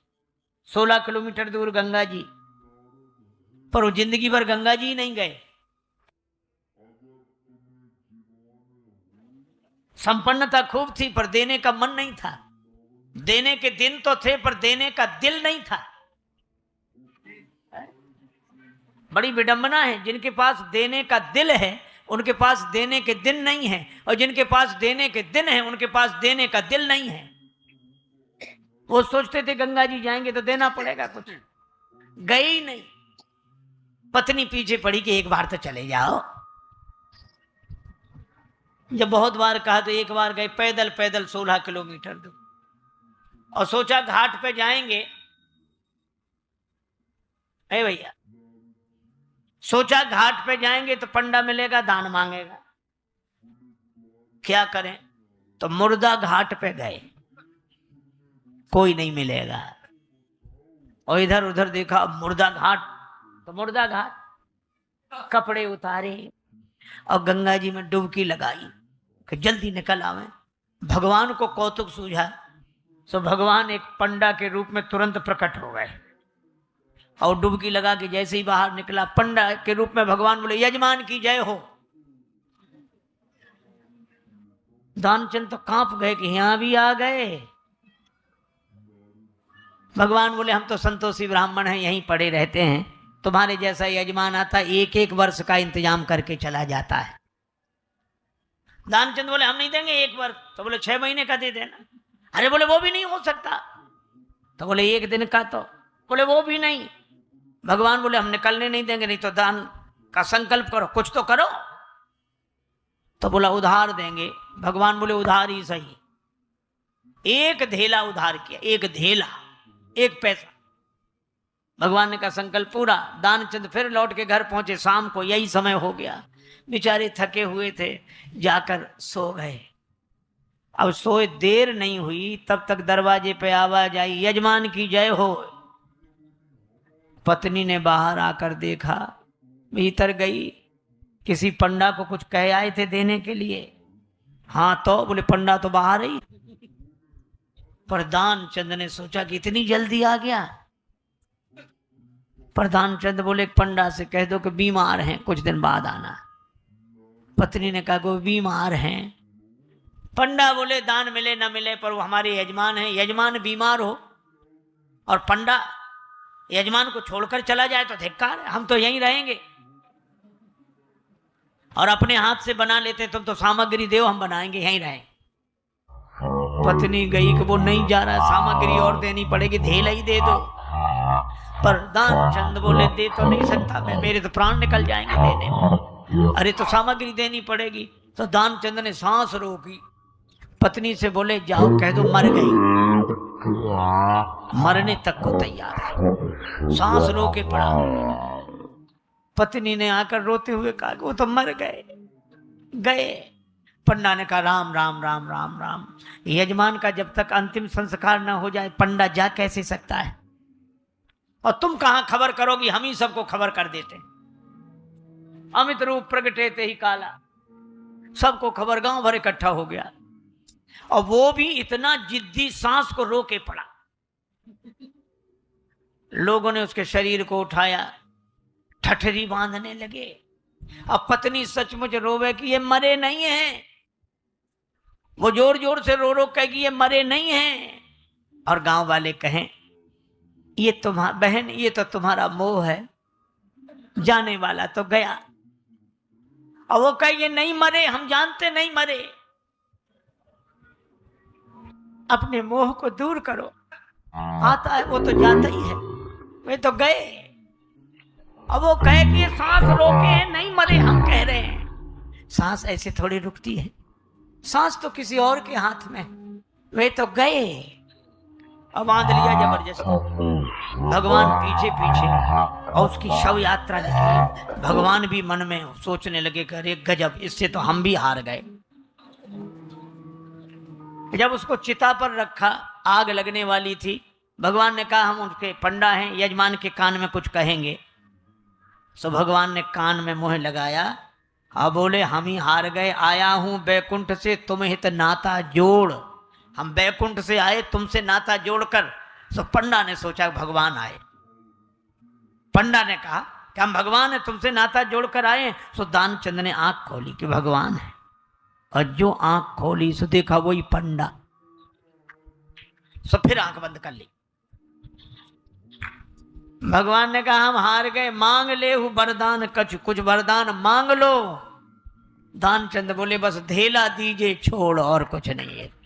16 किलोमीटर दूर गंगा जी, पर वो जिंदगी भर गंगा जी नहीं गए। संपन्नता खूब थी पर देने का मन नहीं था, देने के दिन तो थे पर देने का दिल नहीं था। बड़ी विडंबना है, जिनके पास देने का दिल है उनके पास देने के दिन नहीं है, और जिनके पास देने के दिन है उनके पास देने का दिल नहीं है। वो सोचते थे गंगा जी जाएंगे तो देना पड़ेगा कुछ, गए ही नहीं। पत्नी पीछे पड़ी कि एक बार तो चले जाओ। जब बहुत बार कहा तो एक बार गए, पैदल पैदल 16 किलोमीटर दूर, और सोचा घाट पे जाएंगे। ए भैया, सोचा घाट पे जाएंगे तो पंडा मिलेगा, दान मांगेगा, क्या करें? तो मुर्दा घाट पे गए, कोई नहीं मिलेगा। और इधर उधर देखा, अब मुर्दा घाट, तो मुर्दा घाट, कपड़े उतारे और गंगा जी में डुबकी लगाई कि जल्दी निकल आवे। भगवान को कौतुक सूझा, सो भगवान एक पंडा के रूप में तुरंत प्रकट हो गए, और डुबकी लगा के जैसे ही बाहर निकला, पंडा के रूप में भगवान बोले, यजमान की जय हो। दानचंद तो कांप गए कि यहां भी आ गए। भगवान बोले हम तो संतोषी ब्राह्मण हैं, यहीं पड़े रहते हैं, तुम्हारे जैसा यजमान आता 1-1 वर्ष का इंतजाम करके चला जाता है। दानचंद बोले हम नहीं देंगे 1 वर्ष। तो बोले 6 महीने का दे देना। अरे बोले वो भी नहीं हो सकता। तो बोले 1 दिन का। तो बोले वो भी नहीं। भगवान बोले हम निकलने नहीं देंगे, नहीं तो दान का संकल्प करो, कुछ तो करो। तो बोला उधार देंगे। भगवान बोले उधार ही सही। 1 धेला उधार किया, 1 धेला, 1 पैसा। भगवान ने कहा संकल्प पूरा। दानचंद फिर लौट के घर पहुंचे। शाम को यही समय हो गया, बेचारे थके हुए थे, जाकर सो गए। अब सोए देर नहीं हुई, तब तक दरवाजे पे आवाज आई, यजमान की जय हो। पत्नी ने बाहर आकर देखा, भीतर गई, किसी पंडा को कुछ कह आए थे देने के लिए। हाँ तो बोले पंडा तो बाहर ही। पर दानचंद ने सोचा कि इतनी जल्दी आ गया। प्रधानचंद बोले पंडा से कह दो कि बीमार हैं, कुछ दिन बाद आना। पत्नी ने कहा वो बीमार हैं। पंडा बोले दान मिले न मिले पर वो हमारे यजमान हैं, यजमान बीमार हो और पंडा यजमान को छोड़कर चला जाए तो धिक्कार है, हम तो यहीं रहेंगे और अपने हाथ से बना लेते, तुम तो सामग्री दो हम बनाएंगे, यहीं रहें। पत्नी गई कि वो नहीं जा रहा, सामग्री और देनी पड़ेगी, धेला ही दे दो। पर दानचंद बोले दे तो नहीं सकता मैं, मेरे तो प्राण निकल जाएंगे देने में। अरे तो सामग्री देनी पड़ेगी। तो दानचंद ने सांस रोकी, पत्नी से बोले जाओ कह दो मर गई। मरने तक को तैयार है, सांस रोके पड़ा। पत्नी ने आकर रोते हुए कहा वो तो मर गए। पंडा ने कहा राम राम राम राम राम। यजमान का जब तक अंतिम संस्कार न हो जाए पंडा जा कैसे सकता है, और तुम कहां खबर करोगी, हम ही सबको खबर कर देते। अमित रूप प्रगटे ते ही काला, सबको खबर, गांव भर इकट्ठा हो गया। और वो भी इतना जिद्दी, सांस को रोके पड़ा। लोगों ने उसके शरीर को उठाया, ठठरी बांधने लगे। अब पत्नी सचमुच रोवे कि ये मरे नहीं हैं। वो जोर जोर से रो रो कहेगी ये मरे नहीं हैं। और गांव वाले कहें ये तुम्हारा बहन, ये तो तुम्हारा मोह है, जाने वाला तो गया। और वो कहे ये नहीं मरे, हम जानते नहीं मरे, अपने मोह को दूर करो। आता है वो तो जाता ही है, वे तो गए। अब वो कहे कि ये सांस रोके हैं, नहीं मरे, हम कह रहे हैं। सांस ऐसे थोड़ी रुकती है, सांस तो किसी और के हाथ में, वे तो गए। अब बांध लिया जबरदस्ती। भगवान पीछे पीछे और उसकी शव यात्रा निकली। भगवान भी मन में सोचने लगे कि अरे गजब, इससे तो हम भी हार गए। जब उसको चिता पर रखा, आग लगने वाली थी, भगवान ने कहा हम उनके पंडा हैं, यजमान के कान में कुछ कहेंगे। सो भगवान ने कान में मुंह लगाया। अब बोले हम ही हार गए, आया हूं बैकुंठ से तुम हित नाता जोड़। हम बैकुंठ से आए तुमसे नाता जोड़कर। सो पंडा ने सोचा भगवान आए। पंडा ने कहा कि हम भगवान है, तुमसे नाता जोड़कर आए। सो दानचंद ने आंख खोली कि भगवान है, और जो आंख खोली सो देखा वही पंडा। सो फिर आंख बंद कर ली। भगवान ने कहा हम हार गए, मांग ले हूं वरदान कछ, कुछ वरदान मांग लो। दानचंद बोले बस धेला दीजिए छोड़, और कुछ नहीं है।